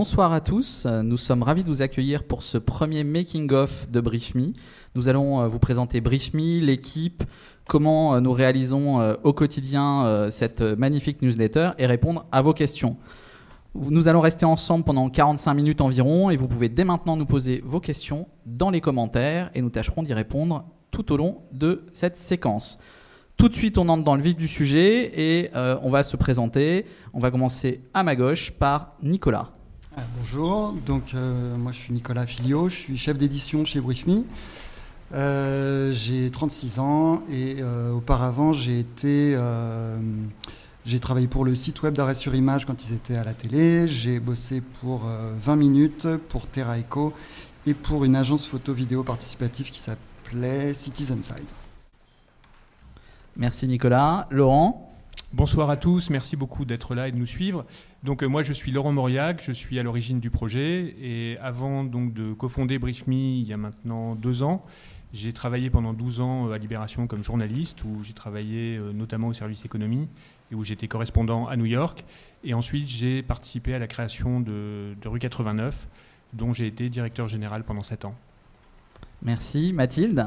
bonsoir à tous. Nous sommes ravis de vous accueillir pour ce premier making-of de Brief Me. Nous allons vous présenter Brief Me, l'équipe, comment nous réalisons au quotidien cette magnifique newsletter et répondre à vos questions. Nous allons rester ensemble pendant 45 minutes environ et vous pouvez dès maintenant nous poser vos questions dans les commentaires et nous tâcherons d'y répondre tout au long de cette séquence. Tout de suite, on entre dans le vif du sujet et on va se présenter. On va commencer à ma gauche par Nicolas. Bonjour, donc moi je suis Nicolas Filliot, je suis chef d'édition chez Brief Me. J'ai 36 ans et auparavant j'ai travaillé pour le site web d'Arrêt sur Image quand ils étaient à la télé. J'ai bossé pour 20 minutes, pour Terra Echo et pour une agence photo-vidéo participative qui s'appelait Citizenside. Merci Nicolas. Laurent? Bonsoir à tous, merci beaucoup d'être là et de nous suivre. Donc moi je suis Laurent Mauriac, je suis à l'origine du projet et avant donc de cofonder Brief Me il y a maintenant 2 ans, j'ai travaillé pendant 12 ans à Libération comme journaliste où j'ai travaillé notamment au service économie et où j'étais correspondant à New York et ensuite j'ai participé à la création de Rue 89 dont j'ai été directeur général pendant 7 ans. Merci. Mathilde?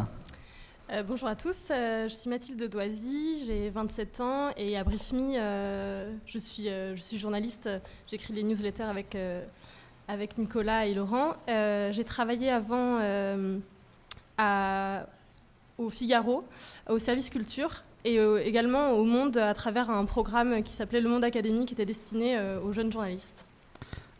Bonjour à tous, je suis Mathilde Doisy, j'ai 27 ans et à Brief Me, je suis journaliste, j'écris les newsletters avec Nicolas et Laurent. J'ai travaillé avant au Figaro, au service culture et également au Monde à travers un programme qui s'appelait Le Monde Académique qui était destiné aux jeunes journalistes.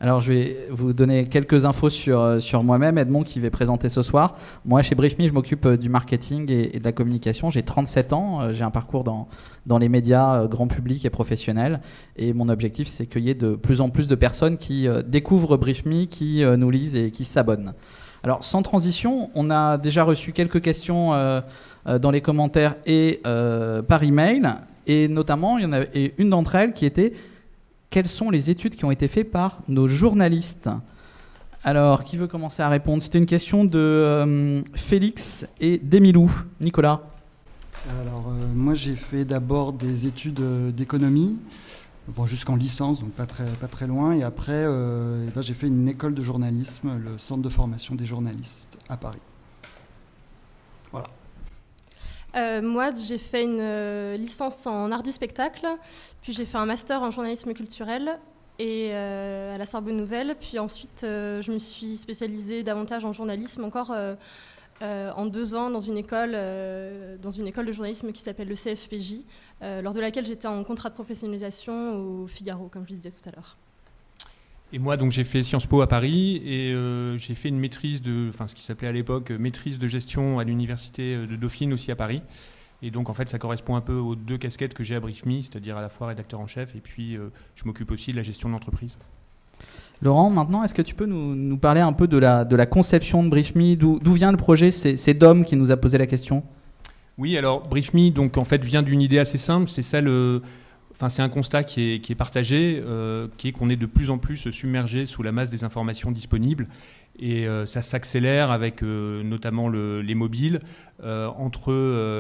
Alors, je vais vous donner quelques infos sur moi-même, Edmond, qui vais présenter ce soir. Moi, chez Brief Me, je m'occupe du marketing et de la communication. J'ai 37 ans, j'ai un parcours dans les médias grand public et professionnels. Et mon objectif, c'est qu'il y ait de plus en plus de personnes qui découvrent Brief Me, qui nous lisent et qui s'abonnent. Alors, sans transition, on a déjà reçu quelques questions dans les commentaires et par email. Et notamment, il y en avait une d'entre elles qui était... Quelles sont les études qui ont été faites par nos journalistes? Alors, qui veut commencer à répondre? C'était une question de Félix et d'Emilou. Nicolas? Alors, moi, j'ai fait d'abord des études d'économie, bon, jusqu'en licence, donc pas très loin. Et après, j'ai fait une école de journalisme, le Centre de formation des journalistes à Paris. Voilà. Moi, j'ai fait une licence en art du spectacle, puis j'ai fait un master en journalisme culturel et à la Sorbonne Nouvelle. Puis ensuite, je me suis spécialisée davantage en journalisme, encore en 2 ans dans une école de journalisme qui s'appelle le CFPJ, lors de laquelle j'étais en contrat de professionnalisation au Figaro, comme je le disais tout à l'heure. Et moi, donc, j'ai fait Sciences Po à Paris et j'ai fait une maîtrise ce qui s'appelait à l'époque maîtrise de gestion à l'université de Dauphine aussi à Paris. Et donc, en fait, ça correspond un peu aux 2 casquettes que j'ai à Brief Me, c'est-à-dire à la fois rédacteur en chef et puis je m'occupe aussi de la gestion de l'entreprise. Laurent, maintenant, est-ce que tu peux nous parler un peu de la conception de Brief Me? D'où vient le projet? C'est Dom qui nous a posé la question. Oui, alors Brief Me, donc, en fait, vient d'une idée assez simple, c'est ça c'est un constat qui est partagé, qui est qu'on est de plus en plus submergé sous la masse des informations disponibles. Et ça s'accélère avec notamment les mobiles, entre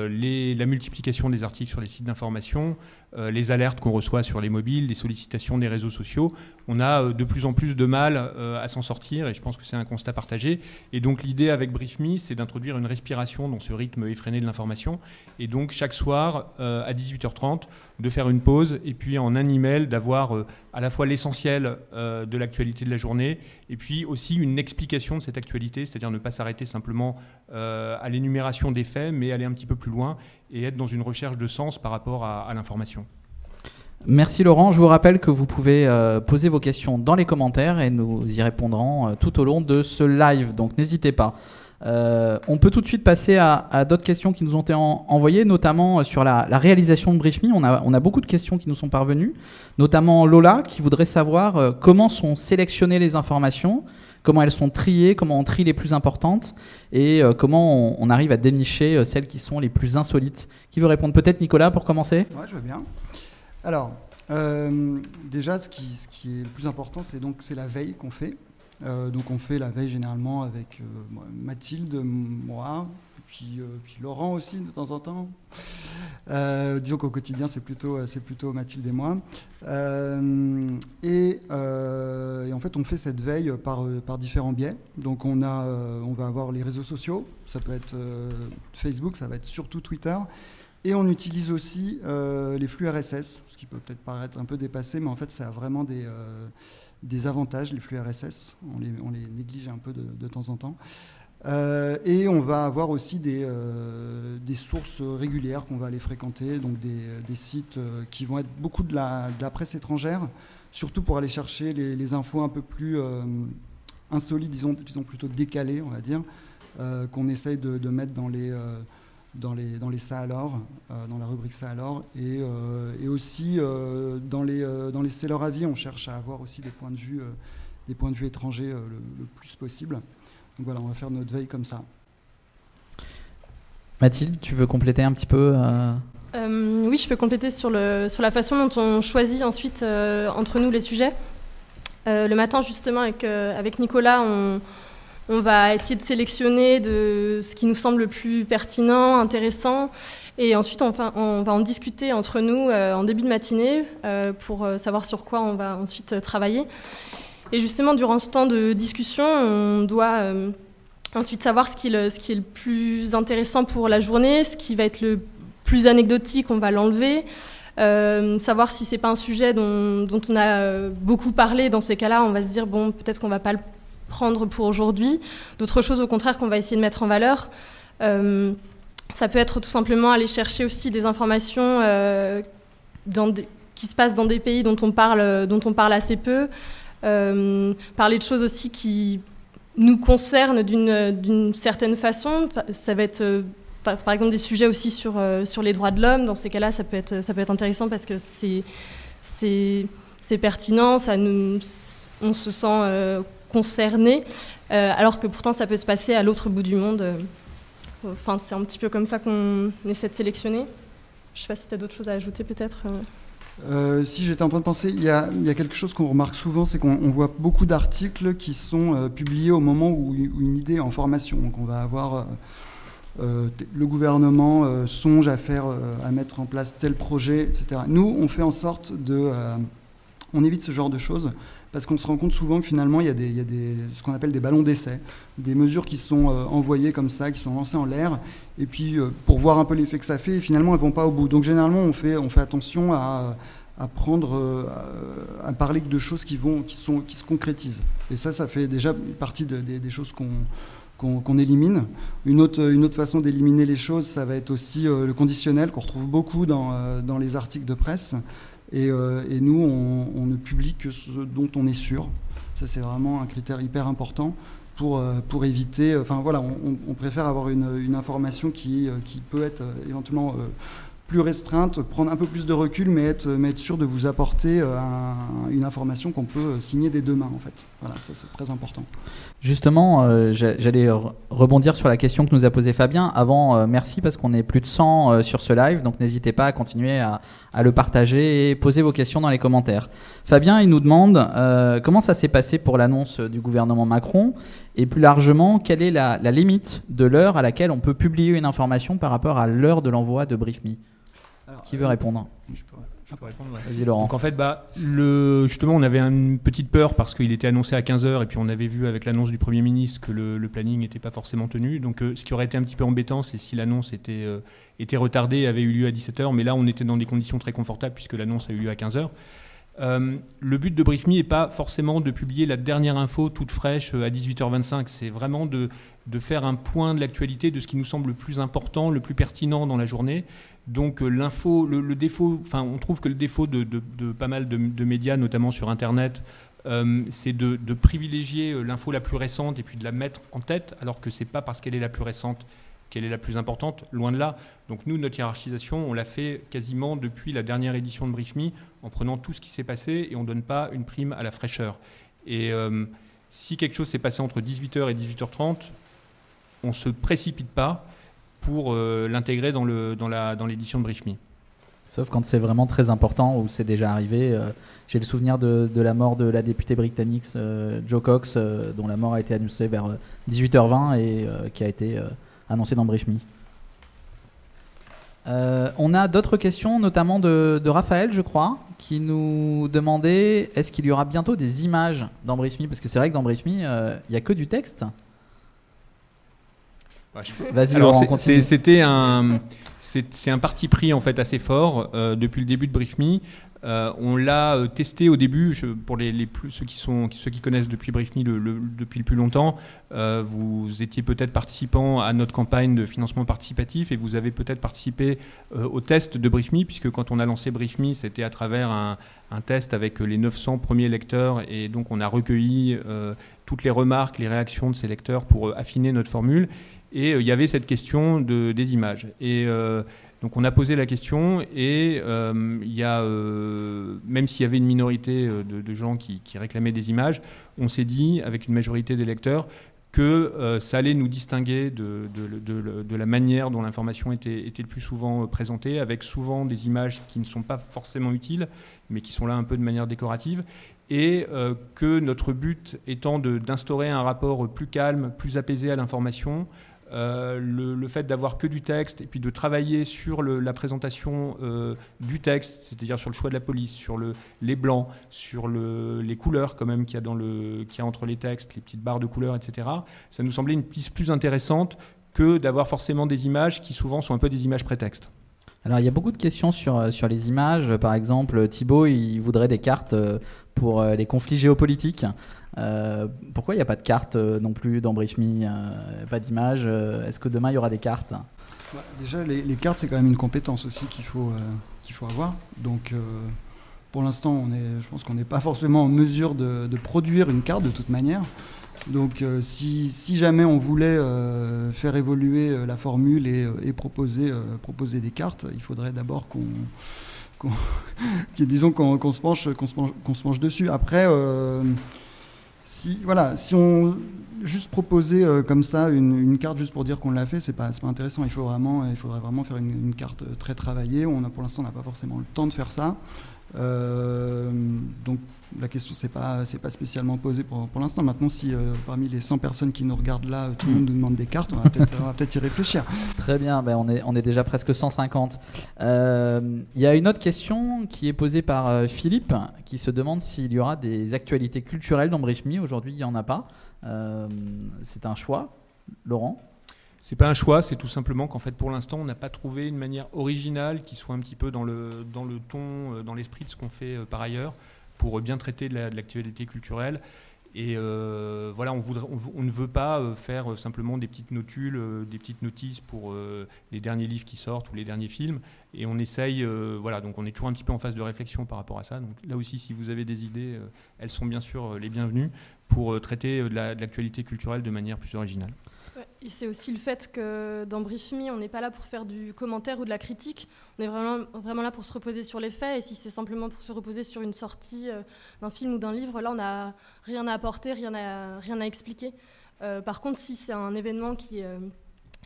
la multiplication des articles sur les sites d'information, les alertes qu'on reçoit sur les mobiles, les sollicitations des réseaux sociaux. On a de plus en plus de mal à s'en sortir et je pense que c'est un constat partagé. Et donc l'idée avec Brief Me, c'est d'introduire une respiration dans ce rythme effréné de l'information. Et donc chaque soir, à 18h30, de faire une pause et puis en un email d'avoir à la fois l'essentiel de l'actualité de la journée et puis aussi une explication de cette actualité, c'est-à-dire ne pas s'arrêter simplement à l'énumération des faits, mais aller un petit peu plus loin et être dans une recherche de sens par rapport à l'information. Merci Laurent. Je vous rappelle que vous pouvez poser vos questions dans les commentaires et nous y répondrons tout au long de ce live, donc n'hésitez pas. On peut tout de suite passer à d'autres questions qui nous ont été envoyées, notamment sur la réalisation de Brief Me. On a beaucoup de questions qui nous sont parvenues, notamment Lola qui voudrait savoir comment sont sélectionnées les informations, comment elles sont triées, comment on trie les plus importantes et comment on arrive à dénicher celles qui sont les plus insolites. Qui veut répondre? Peut-être Nicolas pour commencer? Ouais, je veux bien. Alors, déjà, ce qui est le plus important, c'est la veille qu'on fait. Donc on fait la veille généralement avec Mathilde, moi, puis Laurent aussi de temps en temps. Disons qu'au quotidien, c'est plutôt Mathilde et moi. Et en fait, on fait cette veille par différents biais. Donc, on va avoir les réseaux sociaux. Ça peut être Facebook, ça va être surtout Twitter. Et on utilise aussi les flux RSS, ce qui peut peut-être paraître un peu dépassé, mais en fait, ça a vraiment des avantages, les flux RSS. On les néglige un peu de temps en temps. Et on va avoir aussi des sources régulières qu'on va aller fréquenter, donc des sites qui vont être beaucoup de la presse étrangère, surtout pour aller chercher les infos un peu plus insolites, disons plutôt décalées, on va dire, qu'on essaye de mettre dans les ça alors, dans la rubrique ça alors, et aussi dans les sellers avis, on cherche à avoir aussi des points de vue étrangers le plus possible. Donc voilà, on va faire notre veille comme ça. Mathilde, tu veux compléter un petit peu Oui, je peux compléter sur la façon dont on choisit ensuite entre nous les sujets. Le matin, justement, avec Nicolas, on va essayer de sélectionner ce qui nous semble le plus pertinent, intéressant. Et ensuite, on va en discuter entre nous en début de matinée pour savoir sur quoi on va ensuite travailler. Et justement, durant ce temps de discussion, on doit ensuite savoir ce qui est le plus intéressant pour la journée, ce qui va être le plus anecdotique, on va l'enlever. Savoir si c'est pas un sujet dont on a beaucoup parlé. Dans ces cas-là, on va se dire, bon, peut-être qu'on va pas le prendre pour aujourd'hui. D'autres choses, au contraire, qu'on va essayer de mettre en valeur. Ça peut être tout simplement aller chercher aussi des informations qui se passent dans des pays dont on parle assez peu. Parler de choses aussi qui nous concernent d'une certaine façon. Ça va être par exemple des sujets aussi sur les droits de l'homme. Dans ces cas-là, ça peut être intéressant parce que c'est pertinent, on se sent concerné, alors que pourtant ça peut se passer à l'autre bout du monde. Enfin, c'est un petit peu comme ça qu'on essaie de sélectionner. Je ne sais pas si tu as d'autres choses à ajouter peut-être. Si j'étais en train de penser, il y a quelque chose qu'on remarque souvent, c'est qu'on voit beaucoup d'articles qui sont publiés au moment où une idée est en formation. Donc on va avoir le gouvernement songe à mettre en place tel projet, etc. Nous, on fait en sorte on évite ce genre de choses parce qu'on se rend compte souvent que finalement il y a ce qu'on appelle des ballons d'essai, des mesures qui sont envoyées comme ça, qui sont lancées en l'air, et puis pour voir un peu l'effet que ça fait, et finalement elles vont pas au bout. Donc généralement on fait attention à parler de choses qui se concrétisent. Et ça fait déjà partie des choses qu'on élimine. Une autre façon d'éliminer les choses, ça va être aussi le conditionnel qu'on retrouve beaucoup dans les articles de presse. Et nous, on ne publie que ce dont on est sûr. Ça, c'est vraiment un critère hyper important pour éviter... Enfin, voilà, on préfère avoir une information qui peut être éventuellement plus restreinte, prendre un peu plus de recul, mais être sûr de vous apporter une information qu'on peut signer des deux mains, en fait. Voilà, ça, c'est très important. Justement, j'allais rebondir sur la question que nous a posée Fabien. Avant, merci parce qu'on est plus de 100 sur ce live, donc n'hésitez pas à continuer à le partager et poser vos questions dans les commentaires. Fabien, il nous demande comment ça s'est passé pour l'annonce du gouvernement Macron et plus largement, quelle est la limite de l'heure à laquelle on peut publier une information par rapport à l'heure de l'envoi de BriefMe. Qui veut répondre ? Je peux répondre, ouais. Vas-y Laurent. Donc en fait, justement, on avait une petite peur parce qu'il était annoncé à 15h et puis on avait vu avec l'annonce du Premier ministre que le planning n'était pas forcément tenu. Donc ce qui aurait été un petit peu embêtant, c'est si l'annonce était retardée et avait eu lieu à 17h. Mais là, on était dans des conditions très confortables puisque l'annonce a eu lieu à 15h. Le but de BriefMe n'est pas forcément de publier la dernière info toute fraîche à 18h25. C'est vraiment de faire un point de l'actualité, de ce qui nous semble le plus important, le plus pertinent dans la journée. Donc l'info, le défaut, enfin on trouve que le défaut de pas mal de médias, notamment sur Internet, c'est de privilégier l'info la plus récente et puis de la mettre en tête, alors que c'est pas parce qu'elle est la plus récente qu'elle est la plus importante, loin de là. Donc nous, notre hiérarchisation, on l'a fait quasiment depuis la dernière édition de BriefMe, en prenant tout ce qui s'est passé et on ne donne pas une prime à la fraîcheur. Et si quelque chose s'est passé entre 18h et 18h30, on ne se précipite pas pour l'intégrer dans l'édition de BriefMe. Sauf quand c'est vraiment très important ou c'est déjà arrivé. J'ai le souvenir de la mort de la députée britannique Jo Cox, dont la mort a été annoncée vers 18h20 et qui a été annoncée dans BriefMe. On a d'autres questions, notamment de Raphaël, je crois, qui nous demandait est-ce qu'il y aura bientôt des images dans Brief Me, parce que c'est vrai que dans Brief Me, il n'y a que du texte. Vas-y, Alors, Laurent, continue. c'est un parti pris en fait assez fort depuis le début de Brief Me. On l'a testé au début, pour ceux qui connaissent depuis Brief Me depuis le plus longtemps, vous étiez peut-être participant à notre campagne de financement participatif et vous avez peut-être participé au test de Brief Me, puisque quand on a lancé Brief Me, c'était à travers un test avec les 900 premiers lecteurs, et donc on a recueilli toutes les remarques, les réactions de ces lecteurs pour affiner notre formule. Et il y avait cette question des images. Et donc on a posé la question, et il y a, même s'il y avait une minorité de gens qui réclamaient des images, on s'est dit, avec une majorité des lecteurs, que ça allait nous distinguer de la manière dont l'information était le plus souvent présentée, avec souvent des images qui ne sont pas forcément utiles, mais qui sont là un peu de manière décorative, et que notre but étant d'instaurer un rapport plus calme, plus apaisé à l'information. Le fait d'avoir que du texte et puis de travailler sur la présentation du texte, c'est-à-dire sur le choix de la police, sur les blancs, sur les couleurs quand même qu'il y a entre les textes, les petites barres de couleurs, etc. Ça nous semblait une piste plus intéressante que d'avoir forcément des images qui souvent sont un peu des images prétextes. Alors il y a beaucoup de questions sur les images. Par exemple, Thibaut, il voudrait des cartes pour les conflits géopolitiques. Pourquoi il n'y a pas de cartes non plus dans Brief Me, pas d'images? Est-ce que demain il y aura des cartes? Déjà, les cartes, c'est quand même une compétence aussi qu'il faut avoir. Donc pour l'instant, je pense qu'on n'est pas forcément en mesure de produire une carte de toute manière. Donc si jamais on voulait faire évoluer la formule et proposer des cartes, il faudrait d'abord qu'on se penche dessus. Après, si on juste proposer comme ça une carte juste pour dire qu'on l'a fait, c'est pas intéressant. Il faudrait vraiment faire une carte très travaillée. Pour l'instant, on n'a pas forcément le temps de faire ça. Donc la question c'est pas spécialement posée pour l'instant. Maintenant, si parmi les 100 personnes qui nous regardent là, tout le monde nous demande des cartes, on va peut-être y réfléchir. Très bien, on est déjà presque 150. Il y a une autre question qui est posée par Philippe, qui se demande s'il y aura des actualités culturelles dans Brief Me. Aujourd'hui, il n'y en a pas. C'est un choix. Laurent ? C'est pas un choix, c'est tout simplement qu'en fait, pour l'instant, on n'a pas trouvé une manière originale qui soit un petit peu dans le ton, dans l'esprit de ce qu'on fait par ailleurs, pour bien traiter de l'actualité culturelle. Et voilà, on ne veut pas faire simplement des petites notules, des petites notices pour les derniers livres qui sortent ou les derniers films. Et on essaye, voilà, donc on est toujours un petit peu en phase de réflexion par rapport à ça. Donc là aussi, si vous avez des idées, elles sont bien sûr les bienvenues pour traiter de l'actualité culturelle de manière plus originale. Et c'est aussi le fait que dans Brief Me, on n'est pas là pour faire du commentaire ou de la critique. On est vraiment là pour se reposer sur les faits. Et si c'est simplement pour se reposer sur une sortie d'un film ou d'un livre, là, on n'a rien à apporter, rien à expliquer. Par contre, si c'est un événement qui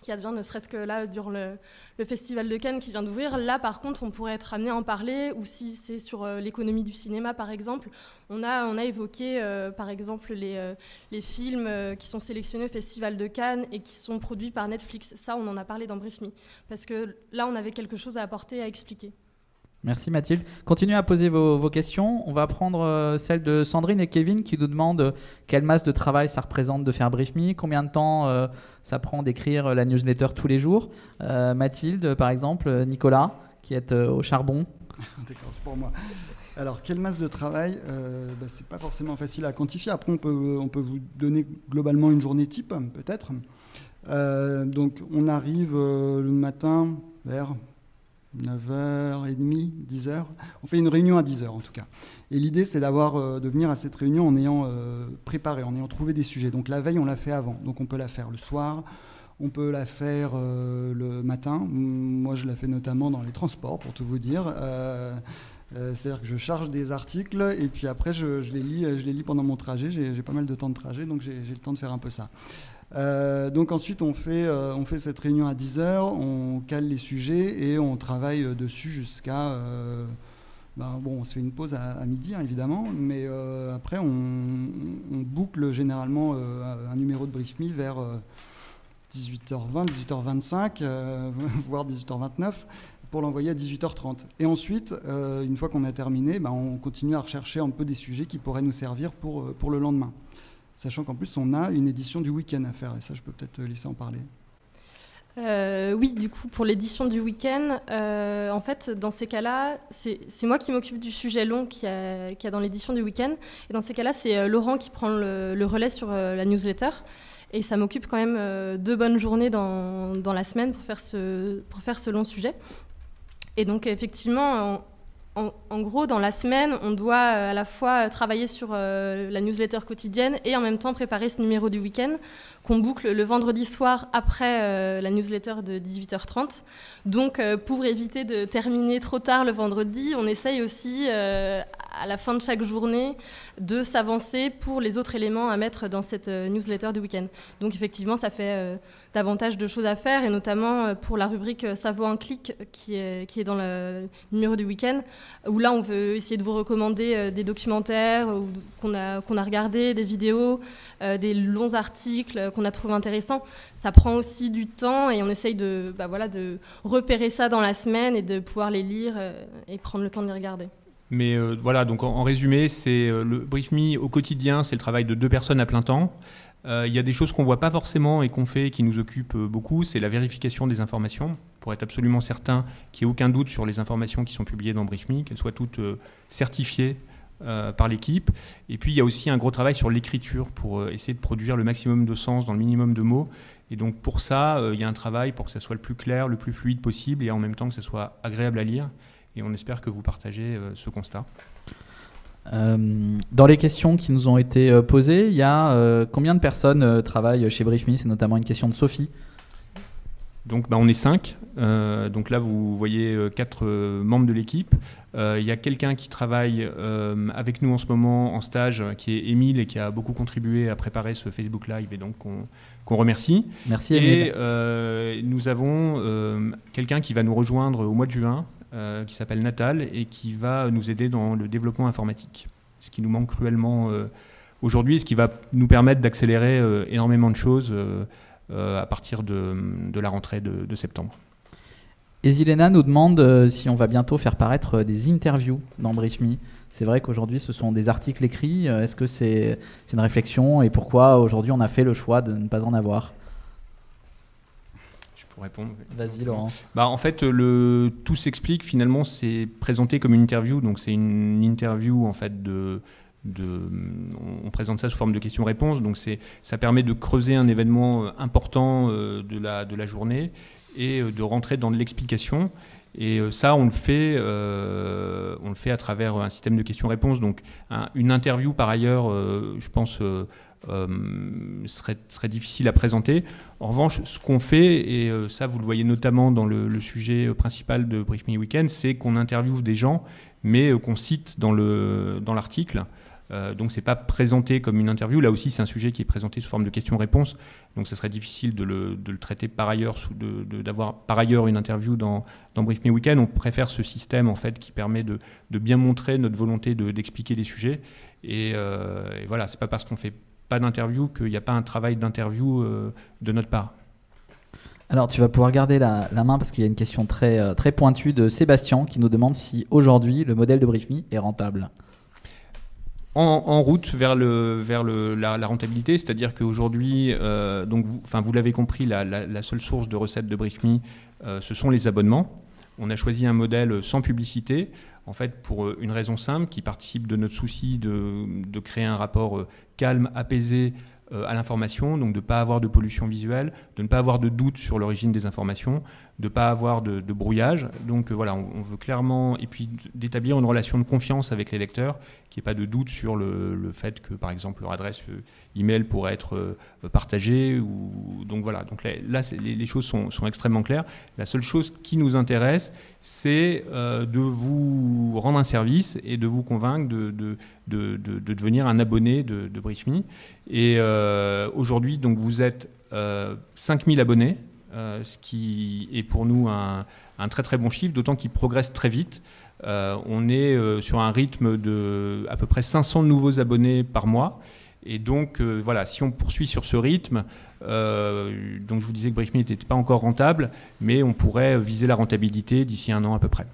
advient, ne serait-ce que là, durant le Festival de Cannes qui vient d'ouvrir, là, par contre, on pourrait être amené à en parler. Ou si c'est sur l'économie du cinéma, par exemple, on a évoqué, par exemple, les films qui sont sélectionnés au Festival de Cannes et qui sont produits par Netflix. Ça, on en a parlé dans Brief Me. Parce que là, on avait quelque chose à apporter, à expliquer. Merci Mathilde. Continuez à poser vos questions. On va prendre celle de Sandrine et Kevin qui nous demandent quelle masse de travail ça représente de faire Brief Me, combien de temps ça prend d'écrire la newsletter tous les jours. Mathilde, par exemple, Nicolas, qui est au charbon. D'accord, c'est pour moi. Alors, quelle masse de travail c'est pas forcément facile à quantifier. Après, on peut vous donner globalement une journée type, peut-être. Donc, on arrive le matin vers 9h30, 10h. On fait une réunion à 10h en tout cas. Et l'idée, c'est de venir à cette réunion en ayant préparé, en ayant trouvé des sujets. Donc la veille, on l'a fait avant. Donc on peut la faire le soir, on peut la faire le matin. Moi, je la fais notamment dans les transports, pour tout vous dire. C'est-à-dire que je charge des articles et puis après, je les lis pendant mon trajet. J'ai pas mal de temps de trajet, donc j'ai le temps de faire un peu ça. Donc ensuite on fait cette réunion à 10h, on cale les sujets et on travaille dessus jusqu'à on se fait une pause à midi évidemment, mais après on boucle généralement un numéro de Brief Me vers 18h20, 18h25, voire 18h29, pour l'envoyer à 18h30. Et ensuite, une fois qu'on a terminé, on continue à rechercher un peu des sujets qui pourraient nous servir pour le lendemain. Sachant qu'en plus, on a une édition du week-end à faire, et ça, je peux peut-être laisser en parler. Oui, du coup, pour l'édition du week-end, en fait, dans ces cas-là, c'est moi qui m'occupe du sujet long qu'il y a dans l'édition du week-end. Et dans ces cas-là, c'est Laurent qui prend le relais sur la newsletter. Et ça m'occupe quand même 2 bonnes journées dans la semaine pour faire ce long sujet. Et donc, effectivement, en gros, dans la semaine, on doit à la fois travailler sur la newsletter quotidienne et en même temps préparer ce numéro du week-end qu'on boucle le vendredi soir après la newsletter de 18h30. Donc, pour éviter de terminer trop tard le vendredi, on essaye aussi, à la fin de chaque journée, de s'avancer pour les autres éléments à mettre dans cette newsletter du week-end. Donc, effectivement, ça fait davantage de choses à faire, et notamment pour la rubrique « Ça vaut un clic » qui est dans le numéro du week-end, où là, on veut essayer de vous recommander des documentaires qu'on a regardés, des vidéos, des longs articles qu'on a trouvés intéressants. Ça prend aussi du temps, et on essaye de repérer ça dans la semaine et de pouvoir les lire et prendre le temps de les regarder. Mais voilà, donc en résumé, c'est le Brief Me au quotidien, c'est le travail de 2 personnes à plein temps. Il y a des choses qu'on ne voit pas forcément et qu'on fait et qui nous occupent beaucoup, c'est la vérification des informations, pour être absolument certain qu'il n'y ait aucun doute sur les informations qui sont publiées dans Brief Me, qu'elles soient toutes certifiées par l'équipe. Et puis il y a aussi un gros travail sur l'écriture pour essayer de produire le maximum de sens dans le minimum de mots. Et donc pour ça, il y a un travail pour que ça soit le plus clair, le plus fluide possible, et en même temps que ça soit agréable à lire. Et on espère que vous partagez ce constat. Dans les questions qui nous ont été posées, il y a combien de personnes travaillent chez Brief Me? C'est notamment une question de Sophie. Donc on est 5. Donc là, vous voyez 4 membres de l'équipe. Il y a quelqu'un qui travaille avec nous en ce moment en stage, qui est Émile, et qui a beaucoup contribué à préparer ce Facebook Live, et donc qu'on remercie. Merci Émile. Et nous avons quelqu'un qui va nous rejoindre au mois de juin, qui s'appelle Natal, et qui va nous aider dans le développement informatique, ce qui nous manque cruellement aujourd'hui, et ce qui va nous permettre d'accélérer énormément de choses à partir de la rentrée de septembre. Esilena nous demande si on va bientôt faire paraître des interviews dans Brief Me. C'est vrai qu'aujourd'hui ce sont des articles écrits. Est-ce que c'est une réflexion, et pourquoi aujourd'hui on a fait le choix de ne pas en avoir? Pour répondre. Vas-y Laurent. En fait, tout s'explique finalement, c'est présenté comme une interview, donc c'est une interview en fait on présente ça sous forme de questions-réponses, donc ça permet de creuser un événement important de la journée et de rentrer dans de l'explication. Et ça, on le fait à travers un système de questions-réponses. Donc une interview par ailleurs, je pense, serait difficile à présenter. En revanche, ce qu'on fait, et ça vous le voyez notamment dans le sujet principal de Brief Me Weekend, c'est qu'on interviewe des gens, mais qu'on cite dans l'article. Donc c'est pas présenté comme une interview. Là aussi, c'est un sujet qui est présenté sous forme de questions-réponses. Donc ça serait difficile de le traiter par ailleurs, d'avoir par ailleurs une interview dans Brief Me Weekend. On préfère ce système en fait qui permet de bien montrer notre volonté d'expliquer des sujets. Et voilà, c'est pas parce qu'on fait pas d'interview qu'il n'y a pas un travail d'interview de notre part. Alors tu vas pouvoir garder la main, parce qu'il y a une question très, très pointue de Sébastien qui nous demande si aujourd'hui le modèle de Brief Me est rentable. En route vers la rentabilité, c'est-à-dire qu'aujourd'hui, vous l'avez compris, la seule source de recettes de Brief Me, ce sont les abonnements. On a choisi un modèle sans publicité, en fait pour une raison simple, qui participe de notre souci de créer un rapport calme, apaisé à l'information, donc de ne pas avoir de pollution visuelle, de ne pas avoir de doute sur l'origine des informations, de ne pas avoir de brouillage. Donc voilà, on veut clairement, et puis d'établir une relation de confiance avec les lecteurs, qu'il n'y ait pas de doute sur le fait que, par exemple, leur adresse email pourrait être partagée. Donc voilà, donc là les choses sont extrêmement claires. La seule chose qui nous intéresse, c'est de vous rendre un service et de vous convaincre de devenir un abonné de Brief Me. Et aujourd'hui, donc, vous êtes 5000 abonnés, ce qui est pour nous un très très bon chiffre, d'autant qu'il progresse très vite. On est sur un rythme de à peu près 500 nouveaux abonnés par mois. Et donc, voilà, si on poursuit sur ce rythme, donc je vous disais que Brief Me n'était pas encore rentable, mais on pourrait viser la rentabilité d'ici 1 an à peu près.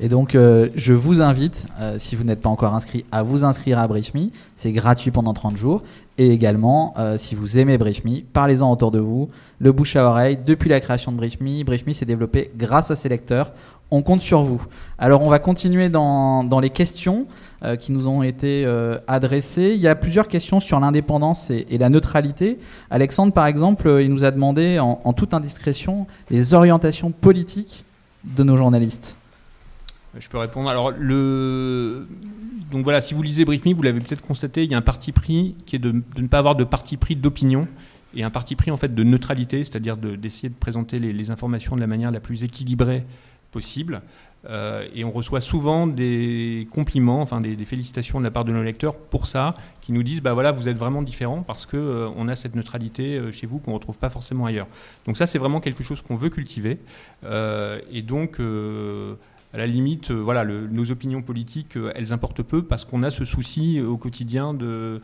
Et donc, je vous invite, si vous n'êtes pas encore inscrit, à vous inscrire à Brief Me. C'est gratuit pendant 30 jours. Et également, si vous aimez Brief Me, parlez-en autour de vous. Le bouche à oreille, depuis la création de Brief Me s'est développé grâce à ces lecteurs. On compte sur vous. Alors, on va continuer dans les questions qui nous ont été adressées. Il y a plusieurs questions sur l'indépendance et la neutralité. Alexandre, par exemple, il nous a demandé, en toute indiscrétion, les orientations politiques de nos journalistes. Je peux répondre. Alors, donc voilà, si vous lisez Brief Me, vous l'avez peut-être constaté, il y a un parti pris qui est de ne pas avoir de parti pris d'opinion et un parti pris en fait de neutralité, c'est-à-dire d'essayer de présenter les informations de la manière la plus équilibrée possible. Et on reçoit souvent des compliments, enfin des félicitations de la part de nos lecteurs pour ça, qui nous disent bah voilà, vous êtes vraiment différents parce que on a cette neutralité chez vous qu'on ne retrouve pas forcément ailleurs. Donc ça, c'est vraiment quelque chose qu'on veut cultiver. Et donc à la limite, voilà, nos opinions politiques, elles importent peu parce qu'on a ce souci au quotidien de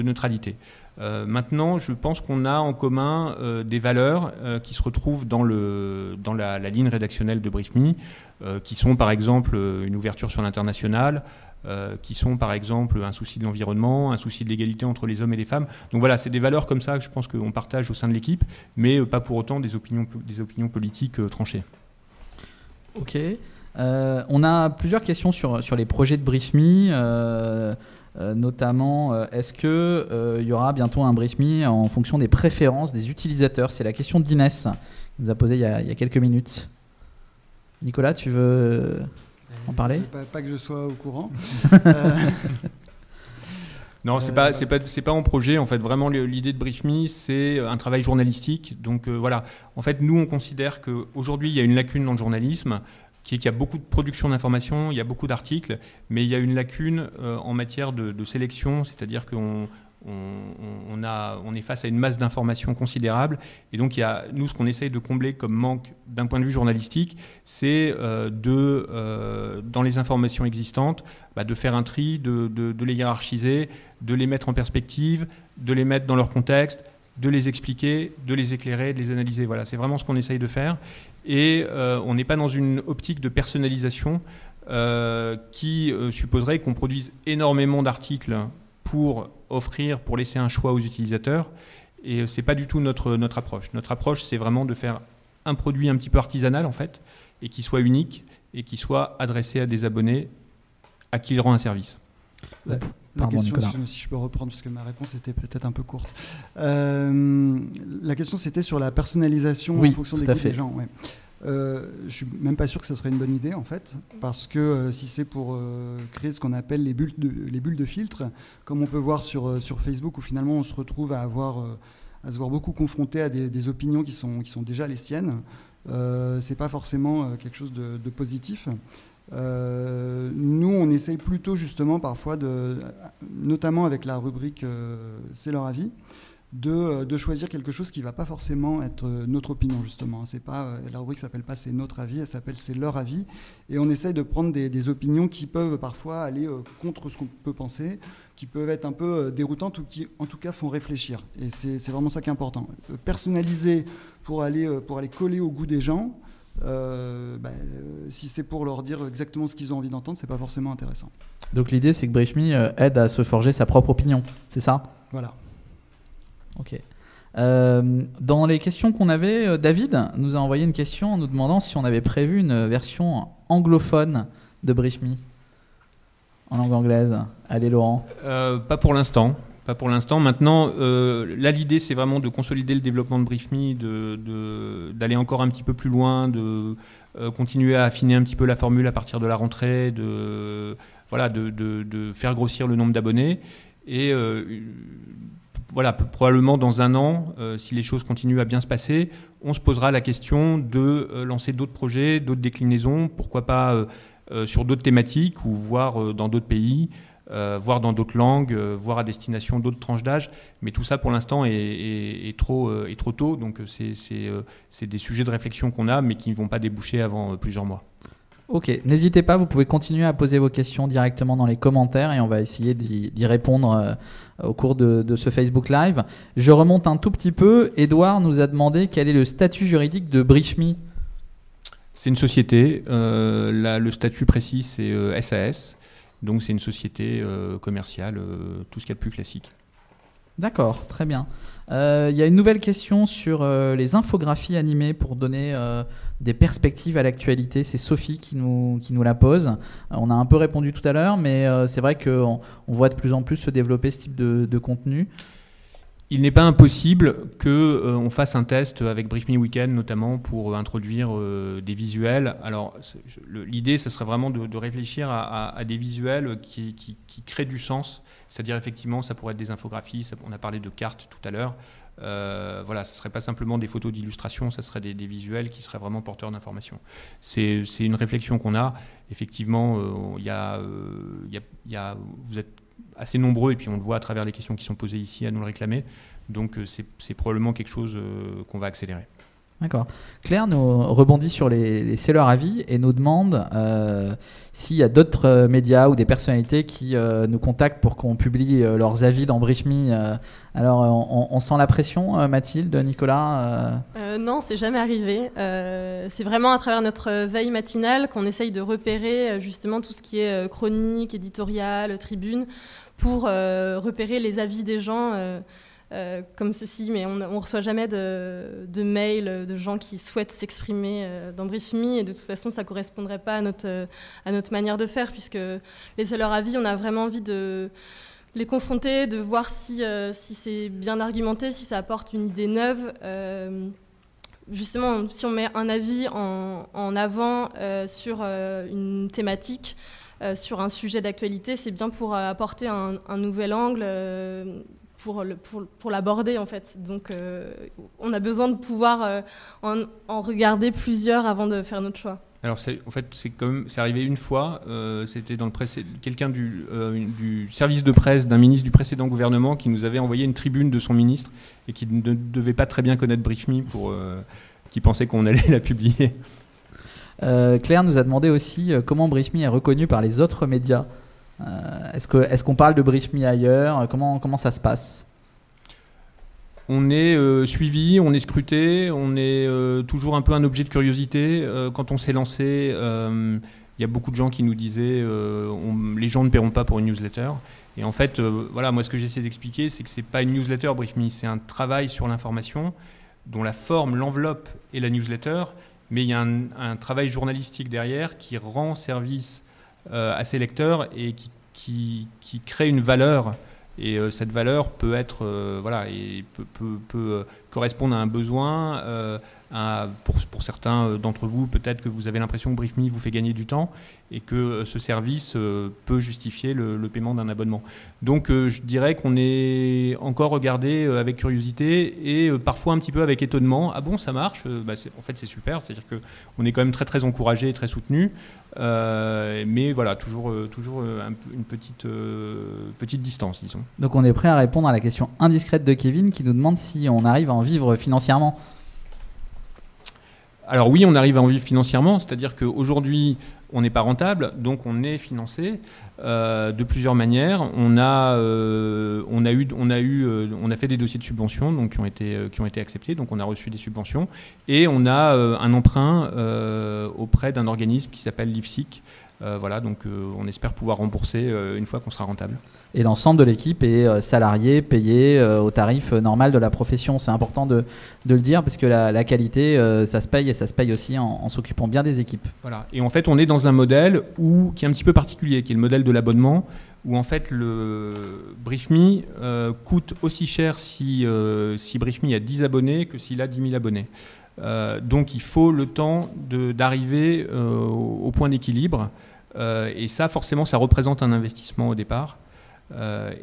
neutralité. Maintenant, je pense qu'on a en commun des valeurs qui se retrouvent dans la ligne rédactionnelle de Brief Me, qui sont par exemple une ouverture sur l'international, qui sont par exemple un souci de l'environnement, un souci de l'égalité entre les hommes et les femmes. Donc voilà, c'est des valeurs comme ça que je pense qu'on partage au sein de l'équipe, mais pas pour autant des opinions politiques tranchées. Ok. On a plusieurs questions sur les projets de Brief Me, notamment est-ce qu'il y aura bientôt un Brief Me en fonction des préférences des utilisateurs? C'est la question d'Inès qui nous a posée il y a quelques minutes. Nicolas, tu veux en parler? Pas que je sois au courant. Non, c'est pas en projet. En fait, vraiment, l'idée de Brief Me, c'est un travail journalistique. Donc voilà. En fait, nous, on considère qu'aujourd'hui, il y a une lacune dans le journalisme, qui est qu'il y a beaucoup de production d'informations, il y a beaucoup d'articles, mais il y a une lacune en matière de sélection, c'est-à-dire qu'on est face à une masse d'informations considérable. Et donc, nous, ce qu'on essaye de combler comme manque d'un point de vue journalistique, c'est dans les informations existantes, de faire un tri, de les hiérarchiser, de les mettre en perspective, de les mettre dans leur contexte, de les expliquer, de les éclairer, de les analyser. Voilà, c'est vraiment ce qu'on essaye de faire. Et on n'est pas dans une optique de personnalisation qui supposerait qu'on produise énormément d'articles pour laisser un choix aux utilisateurs. Et c'est pas du tout notre approche. Notre approche, c'est vraiment de faire un produit un petit peu artisanal, en fait, et qui soit unique, et qui soit adressé à des abonnés à qui il rend un service. La question, si je peux reprendre, parce que ma réponse était peut-être un peu courte. La question, c'était sur la personnalisation en fonction des goûts des gens. Ouais. Je suis même pas sûr que ce serait une bonne idée, en fait, parce que si c'est pour créer ce qu'on appelle les bulles de filtre, comme on peut voir sur Facebook, où finalement on se retrouve à se voir beaucoup confronté à des opinions qui sont déjà les siennes, c'est pas forcément quelque chose de positif. Nous, on essaye plutôt justement parfois, notamment avec la rubrique C'est leur avis, de choisir quelque chose qui ne va pas forcément être notre opinion, justement. C'est pas, la rubrique ne s'appelle pas C'est notre avis, elle s'appelle C'est leur avis. Et on essaye de prendre des opinions qui peuvent parfois aller contre ce qu'on peut penser, qui peuvent être un peu déroutantes ou qui, en tout cas, font réfléchir. Et c'est vraiment ça qui est important. Personnaliser pour aller coller au goût des gens, si c'est pour leur dire exactement ce qu'ils ont envie d'entendre, c'est pas forcément intéressant. Donc l'idée, c'est que Brief Me aide à se forger sa propre opinion, c'est ça? Voilà. Ok. Dans les questions qu'on avait, David nous a envoyé une question en nous demandant si on avait prévu une version anglophone de Brief Me en langue anglaise. Allez, Laurent. Pas pour l'instant. Pas pour l'instant. Maintenant, là, l'idée, c'est vraiment de consolider le développement de Brief Me, d'aller encore un petit peu plus loin, de continuer à affiner un petit peu la formule à partir de la rentrée, de faire grossir le nombre d'abonnés. Et voilà, probablement dans 1 an, si les choses continuent à bien se passer, on se posera la question de lancer d'autres projets, d'autres déclinaisons, pourquoi pas sur d'autres thématiques ou voire dans d'autres pays. Voire dans d'autres langues, voire à destination d'autres tranches d'âge. Mais tout ça, pour l'instant, est trop tôt. Donc, c'est des sujets de réflexion qu'on a, mais qui ne vont pas déboucher avant plusieurs mois. Ok, n'hésitez pas, vous pouvez continuer à poser vos questions directement dans les commentaires et on va essayer d'y répondre au cours de ce Facebook Live. Je remonte un tout petit peu. Edouard nous a demandé quel est le statut juridique de Brichmi. C'est une société. Le statut précis, c'est SAS. Donc c'est une société commerciale, tout ce qu'il y a de plus classique. D'accord, très bien. Il y a une nouvelle question sur les infographies animées pour donner des perspectives à l'actualité. C'est Sophie qui nous la pose. On a un peu répondu tout à l'heure, mais c'est vrai qu'on voit de plus en plus se développer ce type de contenu. Il n'est pas impossible qu'on fasse un test avec Brief Me Weekend, notamment pour introduire des visuels. Alors, l'idée, ce serait vraiment de réfléchir à des visuels qui créent du sens. C'est-à-dire, effectivement, ça pourrait être des infographies. On a parlé de cartes tout à l'heure. Voilà, ce ne serait pas simplement des photos d'illustration, ça serait des visuels qui seraient vraiment porteurs d'informations. C'est une réflexion qu'on a. Effectivement, vous êtes assez nombreux, et puis on le voit à travers les questions qui sont posées ici à nous le réclamer. Donc c'est probablement quelque chose qu'on va accélérer. D'accord. Claire nous rebondit sur les sellers à vie et nous demande s'il y a d'autres médias ou des personnalités qui nous contactent pour qu'on publie leurs avis dans Brief Me. Alors, on sent la pression, Mathilde, Nicolas Non, c'est jamais arrivé. C'est vraiment à travers notre veille matinale qu'on essaye de repérer justement tout ce qui est chronique, éditorial, tribune, pour repérer les avis des gens comme ceci, mais on ne reçoit jamais de mails de gens qui souhaitent s'exprimer dans Brief Me, et de toute façon ça ne correspondrait pas à notre manière de faire, puisque les sellers à vie, on a vraiment envie de les confronter, de voir si c'est bien argumenté, si ça apporte une idée neuve. Justement, si on met un avis en avant sur une thématique, sur un sujet d'actualité, c'est bien pour apporter un nouvel angle pour l'aborder, en fait. Donc on a besoin de pouvoir en regarder plusieurs avant de faire notre choix. Alors c'est arrivé une fois, c'était dans quelqu'un du service de presse d'un ministre du précédent gouvernement qui nous avait envoyé une tribune de son ministre et qui ne devait pas très bien connaître Brief Me, qui pensait qu'on allait la publier. Claire nous a demandé aussi comment Brief Me est reconnu par les autres médias. Est-ce qu'on parle de Brief Me ailleurs ? Comment ça se passe ? On est suivi, on est scruté, on est toujours un peu un objet de curiosité. Quand on s'est lancé, il y a beaucoup de gens qui nous disaient les gens ne paieront pas pour une newsletter. Et en fait, voilà, moi ce que j'essaie d'expliquer, c'est que c'est pas une newsletter Brief Me, c'est un travail sur l'information dont la forme, l'enveloppe est la newsletter, mais il y a un travail journalistique derrière qui rend service à ses lecteurs et qui crée une valeur. Et cette valeur peut être peut correspondre à un besoin. Pour certains d'entre vous, peut-être que vous avez l'impression que Brief Me vous fait gagner du temps et que ce service peut justifier le paiement d'un abonnement. Donc je dirais qu'on est encore regardé avec curiosité et parfois un petit peu avec étonnement. Ah bon, ça marche ? En fait, c'est super. C'est-à-dire qu'on est quand même très très encouragé et très soutenu. Mais voilà, toujours une petite distance, disons. Donc on est prêt à répondre à la question indiscrète de Kevin qui nous demande si on arrive à en vivre financièrement. Alors oui, on arrive à en vivre financièrement, c'est-à-dire qu'aujourd'hui, on n'est pas rentable, donc on est financé de plusieurs manières. On a fait des dossiers de subvention donc, qui ont été acceptés, donc on a reçu des subventions, et on a un emprunt auprès d'un organisme qui s'appelle l'IFSIC. Donc on espère pouvoir rembourser une fois qu'on sera rentable. Et l'ensemble de l'équipe est salarié, payé au tarif normal de la profession. C'est important de le dire parce que la qualité, ça se paye, et ça se paye aussi en s'occupant bien des équipes. Voilà. Et en fait, on est dans un modèle qui est un petit peu particulier, qui est le modèle de l'abonnement, où en fait le Brief Me coûte aussi cher si Brief Me a 10 abonnés que s'il a 10 000 abonnés. Donc il faut le temps d'arriver au point d'équilibre. Et ça, forcément, ça représente un investissement au départ.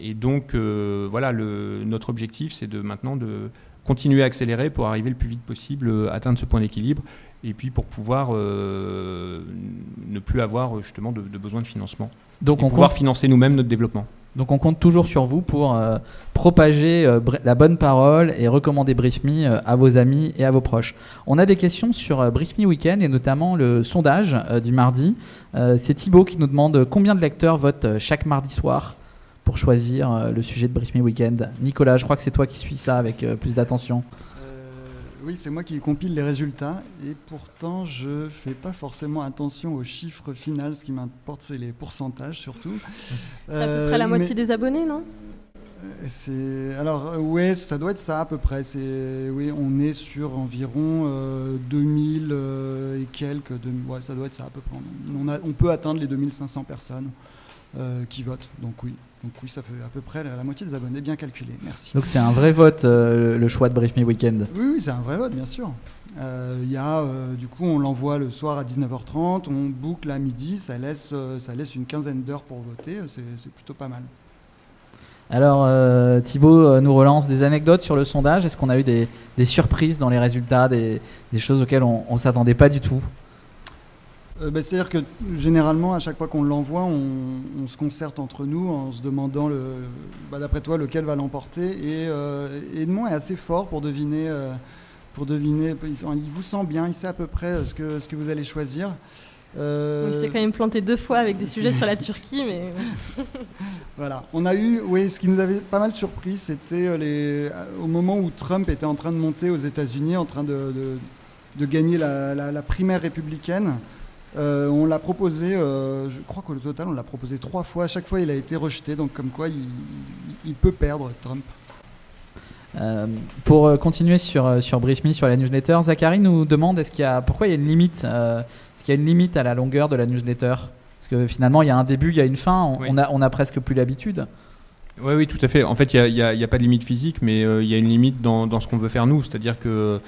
Et donc, notre objectif, c'est maintenant de continuer à accélérer pour arriver le plus vite possible à atteindre ce point d'équilibre. Et puis pour pouvoir ne plus avoir justement de besoin de financement. Donc on pouvoir financer nous-mêmes notre développement. Donc on compte toujours sur vous pour propager la bonne parole et recommander Brief Me à vos amis et à vos proches. On a des questions sur Brief Me Weekend et notamment le sondage du mardi. C'est Thibaut qui nous demande combien de lecteurs votent chaque mardi soir pour choisir le sujet de Brief Me Weekend. Nicolas, je crois que c'est toi qui suis ça avec plus d'attention. Oui, c'est moi qui compile les résultats et pourtant je fais pas forcément attention aux chiffres finaux. Ce qui m'importe, c'est les pourcentages surtout. C'est à peu près la moitié des abonnés, non ? Ouais, ça doit être ça à peu près. Oui, on est sur environ 2000 et quelques. Ouais, ça doit être ça à peu près. On peut atteindre les 2500 personnes qui votent. Donc oui, ça fait à peu près la moitié des abonnés, bien calculé. Merci. Donc c'est un vrai vote, le choix de Brief Me Weekend. Oui, c'est un vrai vote, bien sûr. Du coup, on l'envoie le soir à 19h30, on boucle à midi, ça laisse une quinzaine d'heures pour voter, c'est plutôt pas mal. Alors Thibaut nous relance des anecdotes sur le sondage. Est-ce qu'on a eu des surprises dans les résultats, des choses auxquelles on ne s'attendait pas du tout ? C'est-à-dire que généralement, à chaque fois qu'on l'envoie, on se concerte entre nous en se demandant, d'après toi, lequel va l'emporter. Et Edmond est assez fort pour deviner. Il vous sent bien, il sait à peu près ce que vous allez choisir. Il s'est quand même planté 2 fois avec des sujets sur la Turquie, mais... Voilà. On a eu, ce qui nous avait pas mal surpris, c'était au moment où Trump était en train de monter aux États-Unis, en train de gagner la primaire républicaine. On l'a proposé, je crois qu'au total on l'a proposé 3 fois. À chaque fois il a été rejeté, donc comme quoi il peut perdre, Trump. Pour continuer sur Brief Me, sur la newsletter, Zachary nous demande pourquoi il y a une limite, est-ce qu'il y a une limite à la longueur de la newsletter ? Parce que finalement il y a un début, il y a une fin, Oui. on a presque plus l'habitude. Oui, tout à fait. En fait, il y a pas de limite physique, mais il y a une limite dans ce qu'on veut faire nous. C'est-à-dire que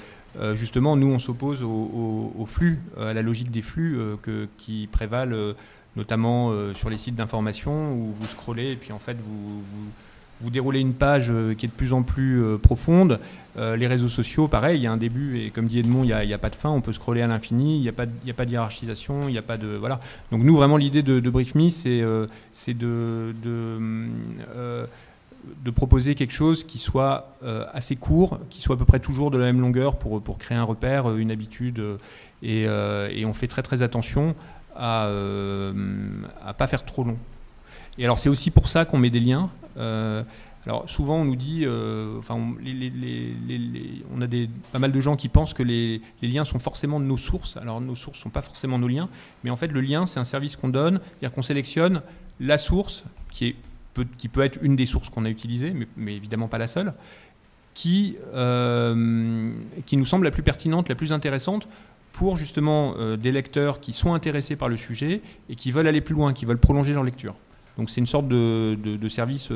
justement, nous, on s'oppose au flux, à la logique des flux qui prévalent, notamment sur les sites d'information où vous scrollez et puis en fait vous déroulez une page qui est de plus en plus profonde. Les réseaux sociaux, pareil, il y a un début et comme dit Edmond, il n'y a pas de fin. On peut scroller à l'infini. Il n'y a pas de hiérarchisation. Il n'y a pas de voilà. Donc nous, vraiment, l'idée de Brief Me, c'est de proposer quelque chose qui soit assez court, qui soit à peu près toujours de la même longueur pour créer un repère, une habitude. Et on fait très très attention à pas faire trop long. Et alors c'est aussi pour ça qu'on met des liens. Alors souvent on nous dit, on a pas mal de gens qui pensent que les liens sont forcément nos sources. Alors nos sources ne sont pas forcément nos liens, mais en fait le lien c'est un service qu'on donne, c'est-à-dire qu'on sélectionne la source qui peut être une des sources qu'on a utilisées, mais évidemment pas la seule, qui nous semble la plus pertinente, la plus intéressante pour justement des lecteurs qui sont intéressés par le sujet et qui veulent aller plus loin, qui veulent prolonger leur lecture. Donc c'est une sorte de service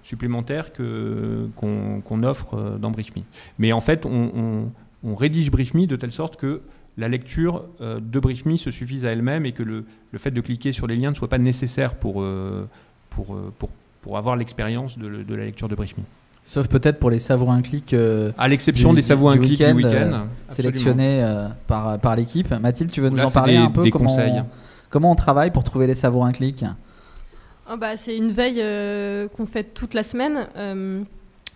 supplémentaire qu'on offre dans Brief Me. Mais en fait, on rédige Brief Me de telle sorte que la lecture de Brief Me se suffise à elle-même et que le fait de cliquer sur les liens ne soit pas nécessaire pour avoir l'expérience de la lecture de Brief Me. Sauf peut-être pour les savours un clic. À l'exception des savours un clic du week-end. Sélectionnés par l'équipe. Mathilde, tu veux nous en parler un peu des conseils. Comment on travaille pour trouver les savours un clic ? C'est une veille qu'on fait toute la semaine.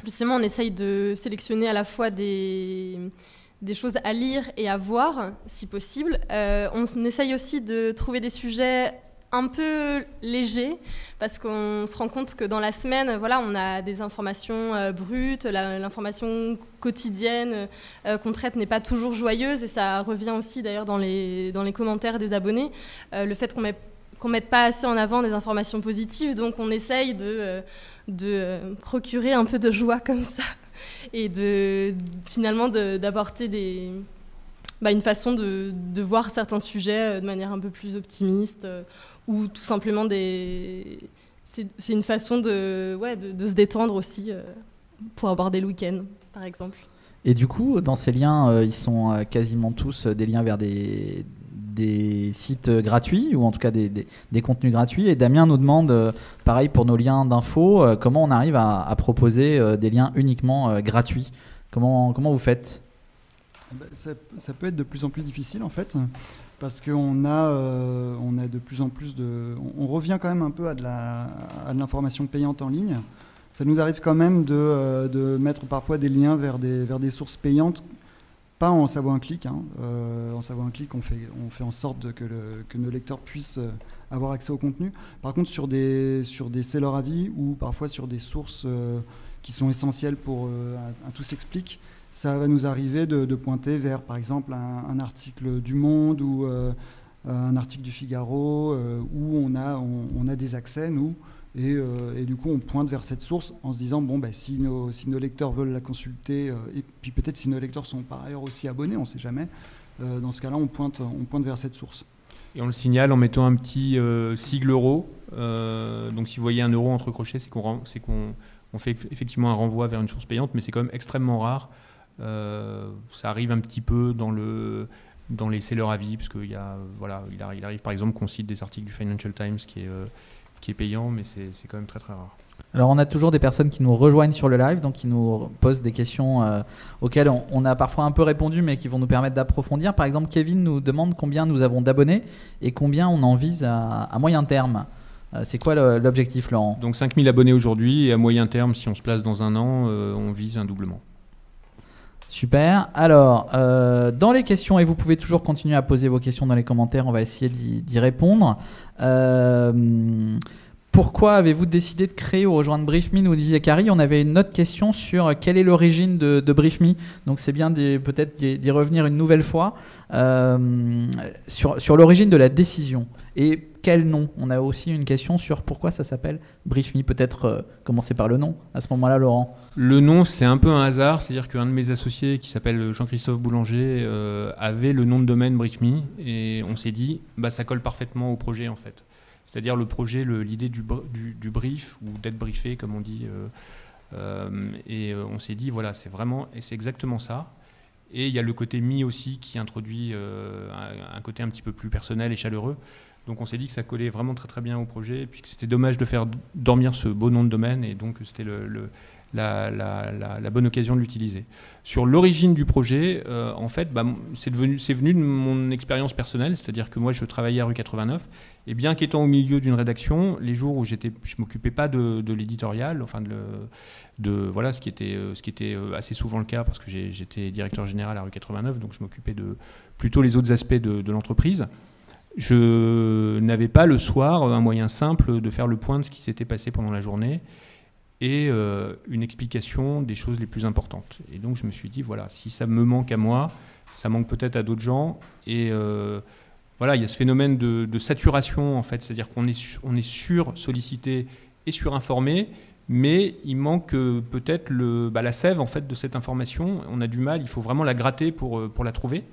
Justement, on essaye de sélectionner à la fois des choses à lire et à voir, si possible. On essaye aussi de trouver des sujets un peu légers, parce qu'on se rend compte que dans la semaine, on a des informations brutes, l'information quotidienne qu'on traite n'est pas toujours joyeuse, et ça revient aussi d'ailleurs dans les commentaires des abonnés, le fait qu'on mette pas assez en avant des informations positives, donc on essaye de procurer un peu de joie comme ça, et finalement d'apporter une façon de voir certains sujets de manière un peu plus optimiste, ou tout simplement c'est une façon de se détendre aussi pour aborder le week-end, par exemple. Et du coup, dans ces liens, ils sont quasiment tous des liens vers des sites gratuits, ou en tout cas des contenus gratuits. Et Damien nous demande, pareil pour nos liens d'infos, comment on arrive à proposer des liens uniquement gratuits. Comment vous faites ? Ça peut être de plus en plus difficile en fait, parce qu'on a de plus en plus on revient quand même un peu à de l'information payante en ligne. Ça nous arrive quand même de mettre parfois des liens vers des sources payantes, pas en savoir un clic. En savoir un clic, on fait en sorte que nos lecteurs puissent avoir accès au contenu. Par contre, sur des sellers avis ou parfois sur des sources qui sont essentielles pour un tout s'explique, ça va nous arriver de pointer vers, par exemple, un article du Monde ou un article du Figaro où on a des accès, nous, et du coup, on pointe vers cette source en se disant, si nos lecteurs veulent la consulter, et puis peut-être si nos lecteurs sont par ailleurs aussi abonnés, on ne sait jamais, dans ce cas-là, on pointe vers cette source. Et on le signale en mettant un petit sigle euro. Donc si vous voyez un euro entre crochets, c'est qu'on fait effectivement un renvoi vers une source payante, mais c'est quand même extrêmement rare. Ça arrive un petit peu dans les sellers avis, parce qu'il il arrive par exemple qu'on cite des articles du Financial Times qui est payant, mais c'est quand même très très rare. Alors on a toujours des personnes qui nous rejoignent sur le live, donc qui nous posent des questions auxquelles on a parfois un peu répondu, mais qui vont nous permettre d'approfondir. Par exemple, Kevin nous demande combien nous avons d'abonnés et combien on en vise à moyen terme. C'est quoi l'objectif, Laurent ? Donc 5000 abonnés aujourd'hui, et à moyen terme, si on se place dans un an, on vise un doublement. Super. Alors, dans les questions, et vous pouvez toujours continuer à poser vos questions dans les commentaires, on va essayer d'y répondre. Pourquoi avez-vous décidé de créer ou rejoindre BriefMe, nous disait Carrie. On avait une autre question sur quelle est l'origine de BriefMe. Donc c'est bien peut-être d'y revenir une nouvelle fois sur l'origine de la décision. Et quel nom ? On a aussi une question sur pourquoi ça s'appelle BriefMe. Peut-être commencer par le nom à ce moment-là, Laurent. Le nom, c'est un peu un hasard. C'est-à-dire qu'un de mes associés, qui s'appelle Jean-Christophe Boulanger, avait le nom de domaine BriefMe. Et on s'est dit, ça colle parfaitement au projet en fait. C'est-à-dire le projet, l'idée du brief, ou d'être briefé, comme on dit. Et on s'est dit, voilà, c'est exactement ça. Et il y a le côté me aussi qui introduit un côté un petit peu plus personnel et chaleureux. Donc on s'est dit que ça collait vraiment très très bien au projet, et puis que c'était dommage de faire dormir ce beau nom de domaine, et donc c'était la bonne occasion de l'utiliser. Sur l'origine du projet, en fait, c'est venu de mon expérience personnelle, c'est-à-dire que moi je travaillais à rue 89, et bien qu'étant au milieu d'une rédaction, les jours où je m'occupais pas de l'éditorial, enfin voilà, ce qui était assez souvent le cas, parce que j'étais directeur général à rue 89, donc je m'occupais de plutôt les autres aspects de l'entreprise. Je n'avais pas le soir un moyen simple de faire le point de ce qui s'était passé pendant la journée et une explication des choses les plus importantes. Et donc je me suis dit, voilà, si ça me manque à moi, ça manque peut-être à d'autres gens. Et voilà, il y a ce phénomène de saturation en fait, c'est-à-dire qu'on est sur-sollicité et surinformé, mais il manque peut-être la sève en fait de cette information. On a du mal, il faut vraiment la gratter pour la trouver.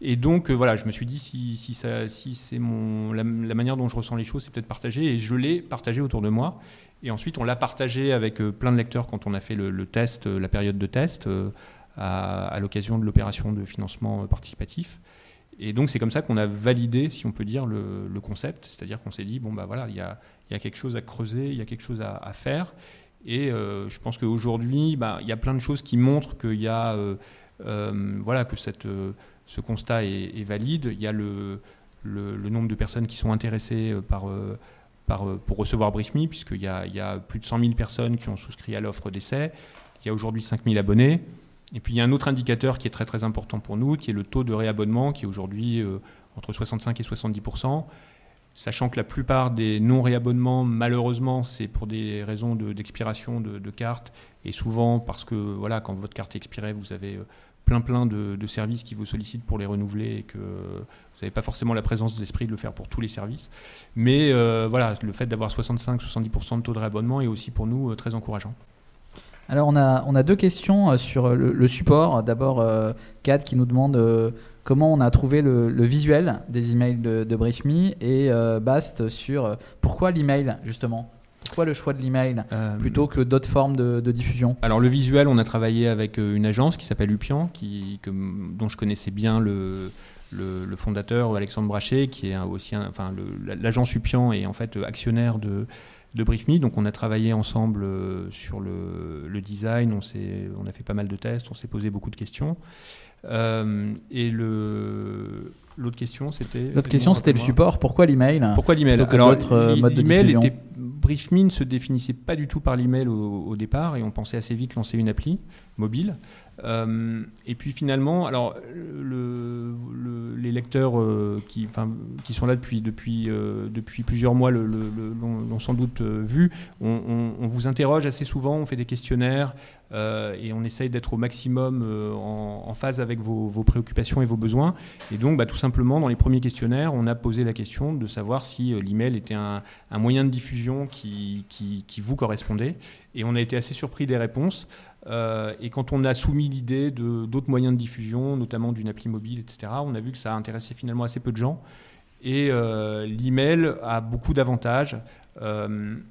Et donc voilà, je me suis dit si c'est la manière dont je ressens les choses, c'est peut-être partagé, et je l'ai partagé autour de moi. Et ensuite, on l'a partagé avec plein de lecteurs quand on a fait le test, la période de test, à l'occasion de l'opération de financement participatif. Et donc c'est comme ça qu'on a validé, si on peut dire, le concept, c'est-à-dire qu'on s'est dit voilà, il y a quelque chose à creuser, il y a quelque chose à faire. Et je pense qu'aujourd'hui, il y a plein de choses qui montrent qu'il y a voilà, que ce constat est valide. Il y a le nombre de personnes qui sont intéressées pour recevoir BriefMe, puisqu'il y a plus de 100 000 personnes qui ont souscrit à l'offre d'essai. Il y a aujourd'hui 5 000 abonnés. Et puis il y a un autre indicateur qui est très très important pour nous, qui est le taux de réabonnement, qui est aujourd'hui entre 65 et 70%. Sachant que la plupart des non-réabonnements, malheureusement, c'est pour des raisons d'expiration de cartes, et souvent parce que voilà, quand votre carte est expirée, vous avez plein de services qui vous sollicitent pour les renouveler, et que vous n'avez pas forcément la présence d'esprit de le faire pour tous les services. Mais voilà, le fait d'avoir 65-70% de taux de réabonnement est aussi pour nous très encourageant. Alors on a deux questions sur le support. D'abord, Kat qui nous demande comment on a trouvé le visuel des emails de BriefMe, et Bast sur pourquoi l'email justement. Pourquoi le choix de l'email plutôt que d'autres formes de diffusion ? Alors le visuel, on a travaillé avec une agence qui s'appelle Upian, dont je connaissais bien le fondateur, Alexandre Brachet, qui est aussi l'agence Upian est en fait actionnaire de BriefMe. Donc on a travaillé ensemble sur le design, on a fait pas mal de tests, on s'est posé beaucoup de questions. Et l'autre question, c'était... L'autre question, c'était le support. Pourquoi l'email ? Pourquoi l'email ? Alors, l'email était... BriefMe ne se définissait pas du tout par l'email au départ, et on pensait assez vite lancer une appli mobile. Et puis finalement, alors les lecteurs qui sont là depuis plusieurs mois l'ont sans doute vu. On vous interroge assez souvent, on fait des questionnaires et on essaye d'être au maximum en phase avec vos préoccupations et vos besoins. Et donc, tout simplement, dans les premiers questionnaires, on a posé la question de savoir si l'email était un moyen de diffusion qui vous correspondait. Et on a été assez surpris des réponses. Et quand on a soumis l'idée d'autres moyens de diffusion, notamment d'une appli mobile, etc., on a vu que ça intéressait finalement assez peu de gens. Et l'email a beaucoup d'avantages. Il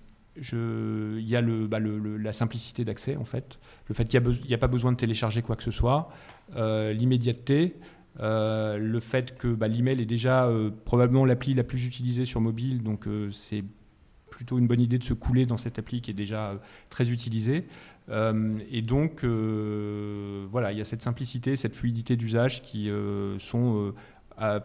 y a la simplicité d'accès, en fait. Le fait qu'il n'y a pas besoin de télécharger quoi que ce soit. L'immédiateté. Le fait que l'email est déjà probablement l'appli la plus utilisée sur mobile. Donc c'est plutôt une bonne idée de se couler dans cette appli qui est déjà très utilisée. Et donc, voilà, il y a cette simplicité, cette fluidité d'usage qui sont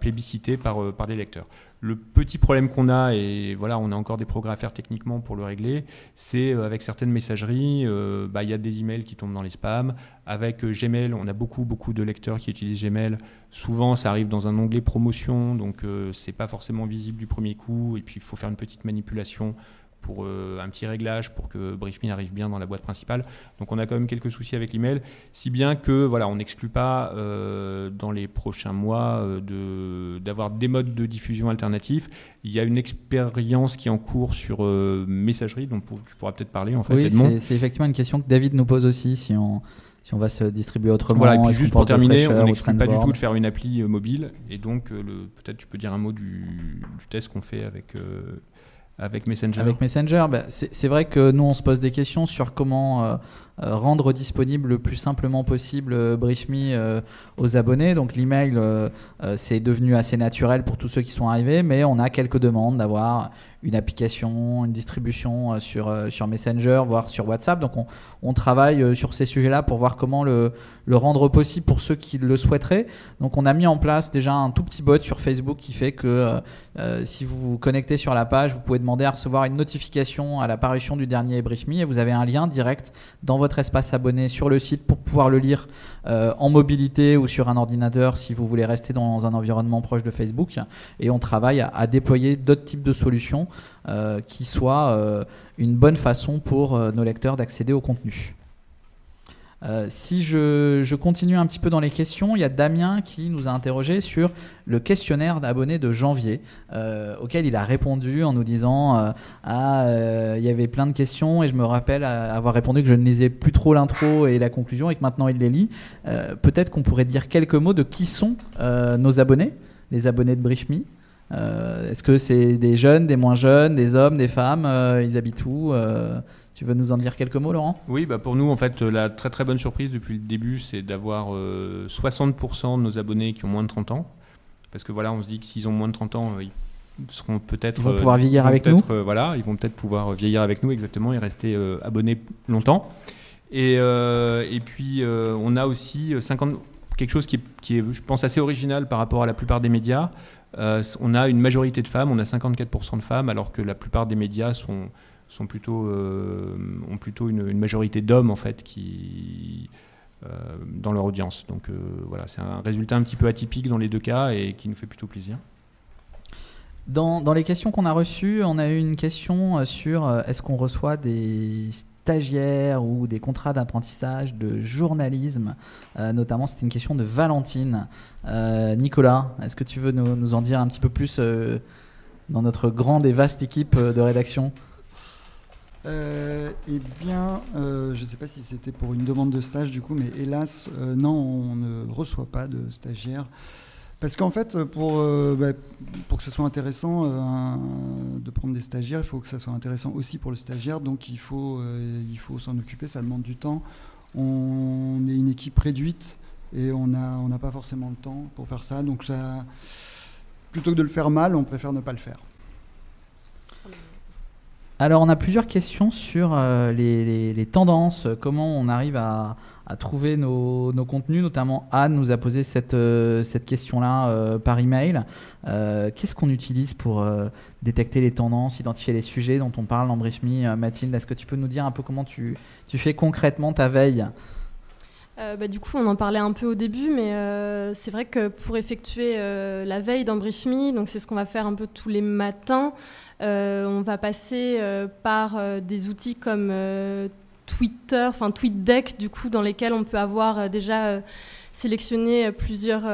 plébiscités par les lecteurs. Le petit problème qu'on a, et voilà, on a encore des progrès à faire techniquement pour le régler, c'est avec certaines messageries, il y a des emails qui tombent dans les spams. Avec Gmail, on a beaucoup de lecteurs qui utilisent Gmail. Souvent, ça arrive dans un onglet promotion, donc c'est pas forcément visible du premier coup. Et puis, il faut faire une petite manipulation pour un petit réglage pour que BriefMe arrive bien dans la boîte principale. Donc on a quand même quelques soucis avec l'email, si bien que voilà, on n'exclut pas dans les prochains mois d'avoir des modes de diffusion alternatifs. Il y a une expérience qui est en cours sur messagerie, dont tu pourras peut-être parler en fait. Oui, Edmond. C'est effectivement une question que David nous pose aussi, si on va se distribuer autrement. Voilà, et puis juste pour terminer, on n'exclut pas du Trendboard. tout de faire une appli mobile, et donc peut-être tu peux dire un mot du test qu'on fait avec Messenger. Avec Messenger, c'est vrai que nous on se pose des questions sur comment rendre disponible le plus simplement possible BriefMe aux abonnés. Donc l'email c'est devenu assez naturel pour tous ceux qui sont arrivés, mais on a quelques demandes d'avoir une application, une distribution sur Messenger, voire sur WhatsApp. Donc on travaille sur ces sujets-là pour voir comment le rendre possible pour ceux qui le souhaiteraient. Donc on a mis en place déjà un tout petit bot sur Facebook qui fait que si vous vous connectez sur la page, vous pouvez demander à recevoir une notification à l'apparition du dernier BriefMe et vous avez un lien direct dans votre espace abonné sur le site pour pouvoir le lire en mobilité ou sur un ordinateur si vous voulez rester dans un environnement proche de Facebook. Et on travaille à déployer d'autres types de solutions qui soient une bonne façon pour nos lecteurs d'accéder au contenu. Si je continue un petit peu dans les questions, il y a Damien qui nous a interrogé sur le questionnaire d'abonnés de janvier, auquel il a répondu en nous disant il y avait plein de questions et je me rappelle avoir répondu que je ne lisais plus trop l'intro et la conclusion et que maintenant il les lit. Peut-être qu'on pourrait dire quelques mots de qui sont nos abonnés, les abonnés de BriefMe. Est-ce que c'est des jeunes, des moins jeunes, des hommes, des femmes, ils habitent où Tu veux nous en dire quelques mots, Laurent ? Oui, pour nous, en fait, la très très bonne surprise depuis le début, c'est d'avoir 60% de nos abonnés qui ont moins de 30 ans. Parce que voilà, on se dit que s'ils ont moins de 30 ans, ils seront peut-être... Ils vont pouvoir vieillir avec nous. Voilà, ils vont peut-être pouvoir vieillir avec nous, exactement, et rester abonnés longtemps. Et puis, on a aussi quelque chose qui est, je pense, assez original par rapport à la plupart des médias. On a une majorité de femmes, on a 54% de femmes, alors que la plupart des médias ont plutôt une majorité d'hommes en fait dans leur audience. Donc voilà, c'est un résultat un petit peu atypique dans les deux cas et qui nous fait plutôt plaisir. Dans les questions qu'on a reçues, on a eu une question sur est-ce qu'on reçoit des stagiaires ou des contrats d'apprentissage de journalisme, notamment c'était une question de Valentine. Nicolas, est-ce que tu veux nous en dire un petit peu plus dans notre grande et vaste équipe de rédaction ? Eh bien, je ne sais pas si c'était pour une demande de stage du coup, mais hélas, non, on ne reçoit pas de stagiaires. Parce qu'en fait, pour que ce soit intéressant de prendre des stagiaires, il faut que ça soit intéressant aussi pour le stagiaire. Donc il faut s'en occuper, ça demande du temps. On est une équipe réduite et on n'a pas forcément le temps pour faire ça. Donc ça, plutôt que de le faire mal, on préfère ne pas le faire. Alors, on a plusieurs questions sur les tendances, comment on arrive à trouver nos contenus. Notamment, Anne nous a posé cette question-là par email. Qu'est-ce qu'on utilise pour détecter les tendances, identifier les sujets dont on parle dans BriefMe? Mathilde, est-ce que tu peux nous dire un peu comment tu fais concrètement ta veille? Du coup, on en parlait un peu au début, mais c'est vrai que pour effectuer la veille dans BriefMe, donc c'est ce qu'on va faire un peu tous les matins, on va passer par des outils comme Twitter, enfin TweetDeck, du coup, dans lesquels on peut avoir déjà sélectionné plusieurs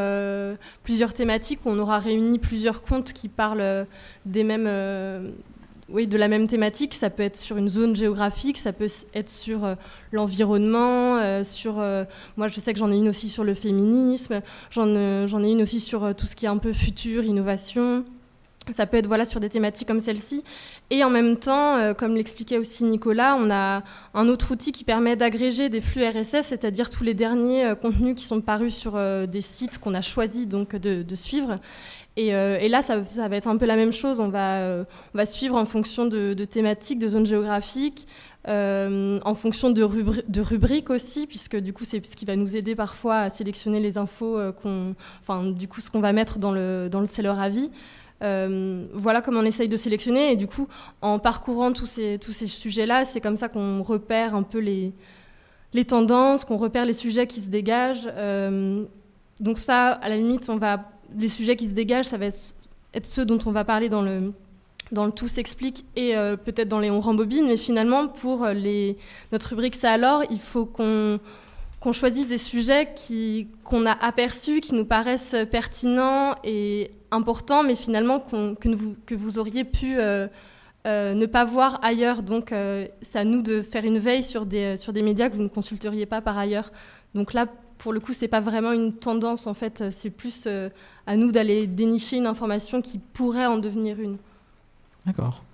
thématiques, où on aura réuni plusieurs comptes qui parlent des mêmes... de la même thématique. Ça peut être sur une zone géographique, ça peut être sur l'environnement, moi je sais que j'en ai une aussi sur le féminisme, j'en ai une aussi sur tout ce qui est un peu futur, innovation. Ça peut être sur des thématiques comme celle-ci. Et en même temps, comme l'expliquait aussi Nicolas, on a un autre outil qui permet d'agréger des flux RSS, c'est-à-dire tous les derniers contenus qui sont parus sur des sites qu'on a choisi donc de suivre. Et là, ça va être un peu la même chose. On va suivre en fonction de thématiques, de zones géographiques, en fonction de rubriques aussi, puisque du coup, c'est ce qui va nous aider parfois à sélectionner les infos ce qu'on va mettre dans le seller avis. Voilà comment on essaye de sélectionner. Et du coup, en parcourant tous ces sujets-là, c'est comme ça qu'on repère un peu les tendances, qu'on repère les sujets qui se dégagent. Donc ça, à la limite, les sujets qui se dégagent, ça va être ceux dont on va parler dans le Tout s'explique et peut-être dans les On rembobine. Mais finalement, pour notre rubrique Ça alors, il faut qu'on choisisse des sujets qu'on a aperçus, qui nous paraissent pertinents et importants, mais finalement que vous auriez pu ne pas voir ailleurs. Donc c'est à nous de faire une veille sur des médias que vous ne consulteriez pas par ailleurs. Donc là, pour le coup, c'est pas vraiment une tendance, en fait, c'est plus à nous d'aller dénicher une information qui pourrait en devenir une. D'accord.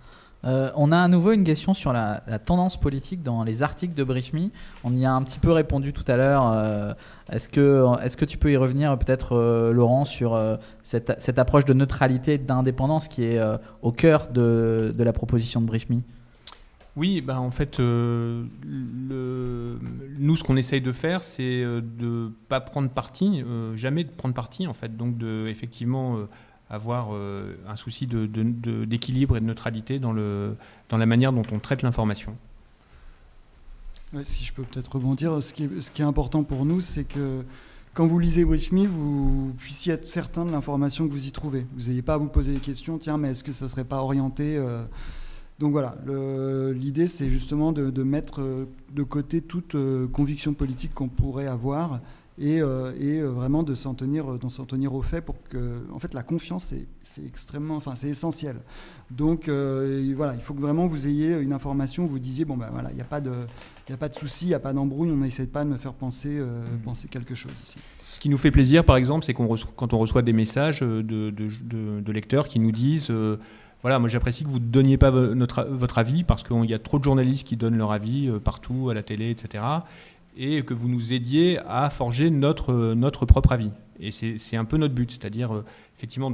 On a à nouveau une question sur la tendance politique dans les articles de BriefMe. On y a un petit peu répondu tout à l'heure. Est-ce que tu peux y revenir peut-être, Laurent, sur cette approche de neutralité et d'indépendance qui est au cœur de la proposition de BriefMe? Oui, en fait, nous, ce qu'on essaye de faire, c'est de ne pas prendre parti, jamais de prendre parti, en fait. Donc, effectivement, avoir un souci d'équilibre et de neutralité dans la manière dont on traite l'information. Ouais, si je peux peut-être rebondir, ce qui est important pour nous, c'est que quand vous lisez BriefMe, vous puissiez être certain de l'information que vous y trouvez. Vous n'ayez pas à vous poser des questions, tiens, mais est-ce que ça ne serait pas orienté Donc voilà, l'idée c'est justement de mettre de côté toute conviction politique qu'on pourrait avoir et vraiment de s'en tenir au fait pour que, en fait, la confiance c'est essentiel. Donc voilà, il faut que vraiment vous ayez une information où vous disiez il n'y a pas de souci, il n'y a pas d'embrouille, on n'essaie pas de me faire penser quelque chose ici. Ce qui nous fait plaisir, par exemple, c'est quand on reçoit des messages de lecteurs qui nous disent voilà, moi j'apprécie que vous ne donniez pas votre avis parce qu'il y a trop de journalistes qui donnent leur avis partout, à la télé, etc. Et que vous nous aidiez à forger notre propre avis. Et c'est un peu notre but, c'est-à-dire effectivement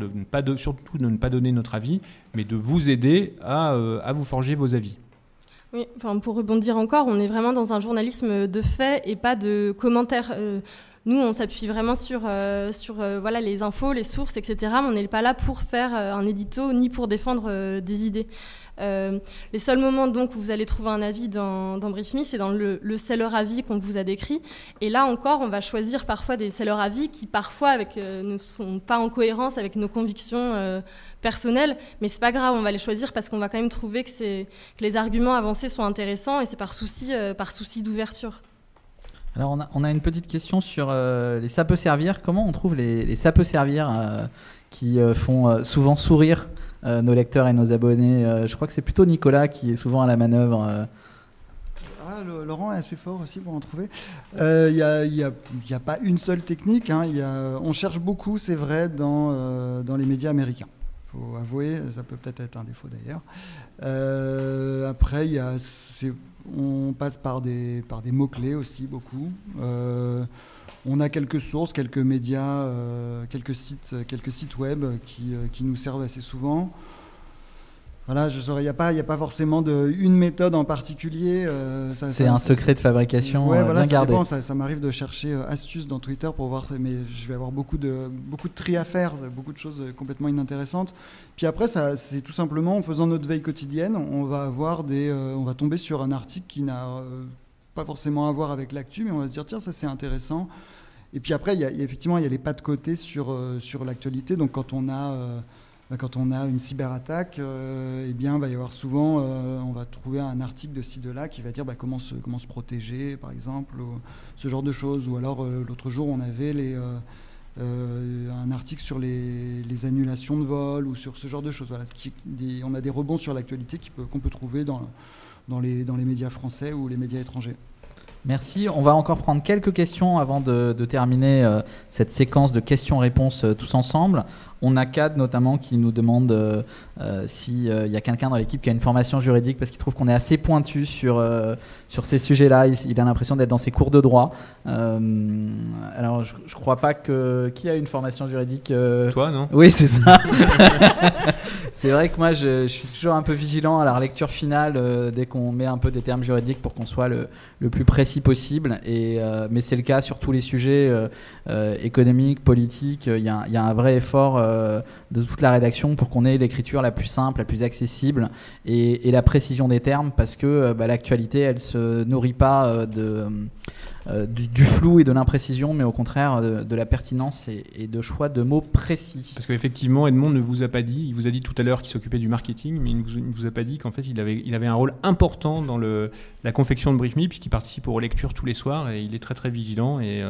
surtout de ne pas donner notre avis, mais de vous aider à vous forger vos avis. Oui, pour rebondir encore, on est vraiment dans un journalisme de fait et pas de commentaires. Nous, on s'appuie vraiment sur les infos, les sources, etc. Mais on n'est pas là pour faire un édito ni pour défendre des idées. Les seuls moments donc, où vous allez trouver un avis dans BriefMe, c'est dans le seller avis qu'on vous a décrit. Et là encore, on va choisir parfois des seller avis qui parfois ne sont pas en cohérence avec nos convictions personnelles. Mais c'est pas grave, on va les choisir parce qu'on va quand même trouver que les arguments avancés sont intéressants et c'est par souci d'ouverture. Alors on a une petite question sur les ça peut servir. Comment on trouve les ça peut servir qui font souvent sourire nos lecteurs et nos abonnés? Je crois que c'est plutôt Nicolas qui est souvent à la manœuvre. Laurent est assez fort aussi pour en trouver. Il y a pas une seule technique. On cherche beaucoup, c'est vrai, dans les médias américains. Il faut avouer, ça peut peut-être être un défaut d'ailleurs. Après, on passe par des mots-clés aussi, beaucoup. On a quelques sources, quelques médias, quelques sites web qui nous servent assez souvent. Voilà, il n'y a pas forcément une méthode en particulier. C'est un secret de fabrication bien gardé. Ça m'arrive de chercher astuces dans Twitter pour voir, mais je vais avoir beaucoup de tri à faire, beaucoup de choses complètement inintéressantes. Puis après, c'est tout simplement en faisant notre veille quotidienne, on va tomber sur un article qui n'a pas forcément à voir avec l'actu, mais on va se dire tiens, ça c'est intéressant. Et puis après, effectivement, il y a les pas de côté sur l'actualité. Donc quand on a une cyberattaque, eh bien, il va y avoir souvent, on va trouver un article de ci, de là qui va dire comment se protéger, par exemple, ou ce genre de choses. Ou alors, l'autre jour, on avait un article sur les annulations de vol ou sur ce genre de choses. Voilà, on a des rebonds sur l'actualité qu'on peut trouver dans les médias français ou les médias étrangers. Merci. On va encore prendre quelques questions avant de terminer cette séquence de questions-réponses tous ensemble. On a Cad notamment qui nous demande s'il y a quelqu'un dans l'équipe qui a une formation juridique parce qu'il trouve qu'on est assez pointu sur ces sujets-là. Il a l'impression d'être dans ses cours de droit. Alors, je crois pas que... Qui a une formation juridique Toi, non ? Oui, c'est ça. C'est vrai que moi, je suis toujours un peu vigilant à la relecture finale dès qu'on met un peu des termes juridiques pour qu'on soit le plus précis possible. Mais c'est le cas sur tous les sujets économiques, politiques. Il y a un vrai effort de toute la rédaction pour qu'on ait l'écriture la plus simple, la plus accessible et la précision des termes parce que l'actualité, elle se nourrit pas du flou et de l'imprécision, mais au contraire de la pertinence et de choix de mots précis. Parce qu'effectivement, Edmond ne vous a pas dit, il vous a dit tout à l'heure qu'il s'occupait du marketing, mais il ne vous a pas dit qu'en fait, il avait un rôle important dans la confection de BriefMe, puisqu'il participe aux relectures tous les soirs, et il est très très vigilant, et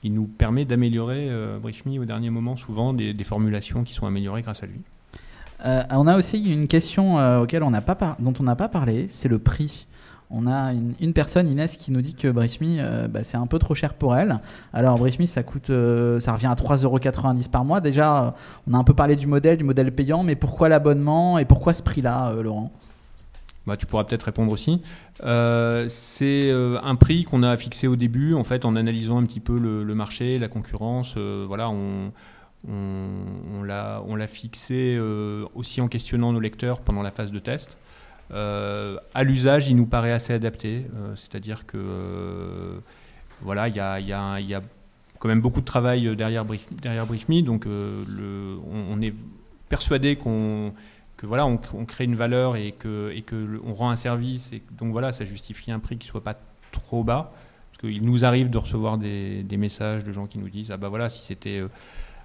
il nous permet d'améliorer BriefMe au dernier moment, souvent des formulations qui sont améliorées grâce à lui. On a aussi une question dont on n'a pas parlé, c'est le prix. On a une personne, Inès, qui nous dit que BriefMe, c'est un peu trop cher pour elle. Alors BriefMe, ça revient à 3,90€ par mois. Déjà, on a un peu parlé du modèle payant, mais pourquoi l'abonnement et pourquoi ce prix-là, Laurent ? Tu pourras peut-être répondre aussi. C'est un prix qu'on a fixé au début, en fait, en analysant un petit peu le marché, la concurrence. Voilà, on l'a fixé aussi en questionnant nos lecteurs pendant la phase de test. À l'usage, il nous paraît assez adapté, c'est-à-dire que voilà, il y a quand même beaucoup de travail derrière BriefMe, donc on est persuadé qu'on crée une valeur et que on rend un service, et donc voilà, ça justifie un prix qui soit pas trop bas, parce qu'il nous arrive de recevoir des messages de gens qui nous disent voilà, si c'était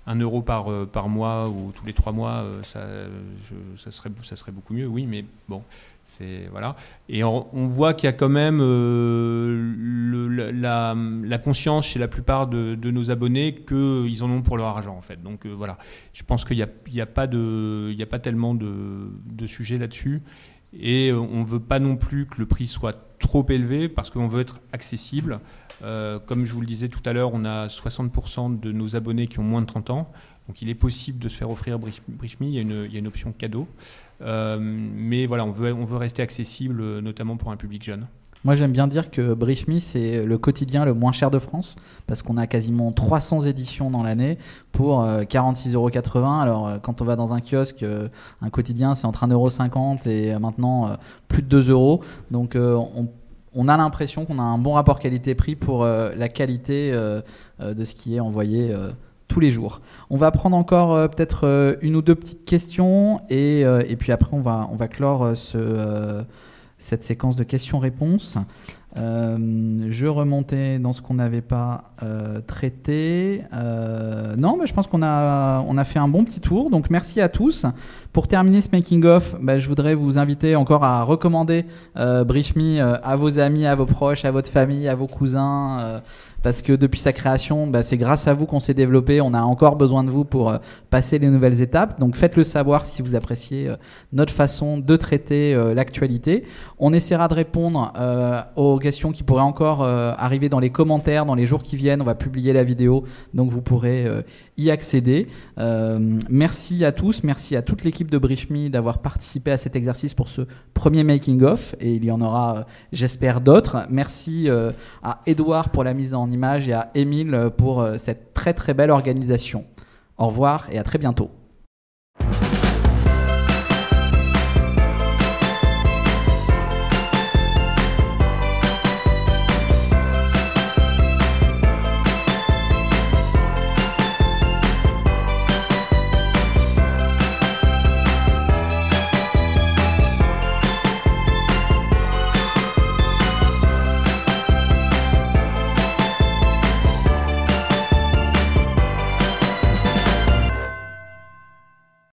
1 euro par mois ou tous les 3 mois, ça serait beaucoup mieux. Oui, mais bon, c'est voilà. Et on voit qu'il y a quand même la conscience chez la plupart de nos abonnés qu'ils en ont pour leur argent, en fait. Donc voilà, je pense qu'il n'y a pas tellement de sujets là-dessus. Et on ne veut pas non plus que le prix soit trop élevé parce qu'on veut être accessible. Comme je vous le disais tout à l'heure, on a 60% de nos abonnés qui ont moins de 30 ans. Donc il est possible de se faire offrir BriefMe, il y a une option cadeau. Mais voilà, on veut rester accessible, notamment pour un public jeune. Moi, j'aime bien dire que BriefMe, c'est le quotidien le moins cher de France parce qu'on a quasiment 300 éditions dans l'année pour 46,80 €. Alors, quand on va dans un kiosque, un quotidien, c'est entre 1,50 € et maintenant plus de 2 €. Donc, on a l'impression qu'on a un bon rapport qualité-prix pour la qualité de ce qui est envoyé tous les jours. On va prendre encore peut-être une ou deux petites questions et puis après, on va clore cette séquence de questions-réponses. Je remontais dans ce qu'on n'avait pas traité. Non, mais je pense qu'on a fait un bon petit tour. Donc, merci à tous. Pour terminer ce making-of, je voudrais vous inviter encore à recommander BriefMe à vos amis, à vos proches, à votre famille, à vos cousins. Parce que depuis sa création, c'est grâce à vous qu'on s'est développé. On a encore besoin de vous pour passer les nouvelles étapes. Donc faites-le savoir si vous appréciez notre façon de traiter l'actualité. On essaiera de répondre aux questions qui pourraient encore arriver dans les commentaires dans les jours qui viennent. On va publier la vidéo, donc vous pourrez y accéder. Merci à tous, merci à toute l'équipe de BriefMe d'avoir participé à cet exercice pour ce premier making-of. Et il y en aura, j'espère, d'autres. Merci à Edouard pour la mise en image et à Émile pour cette très très belle organisation. Au revoir et à très bientôt.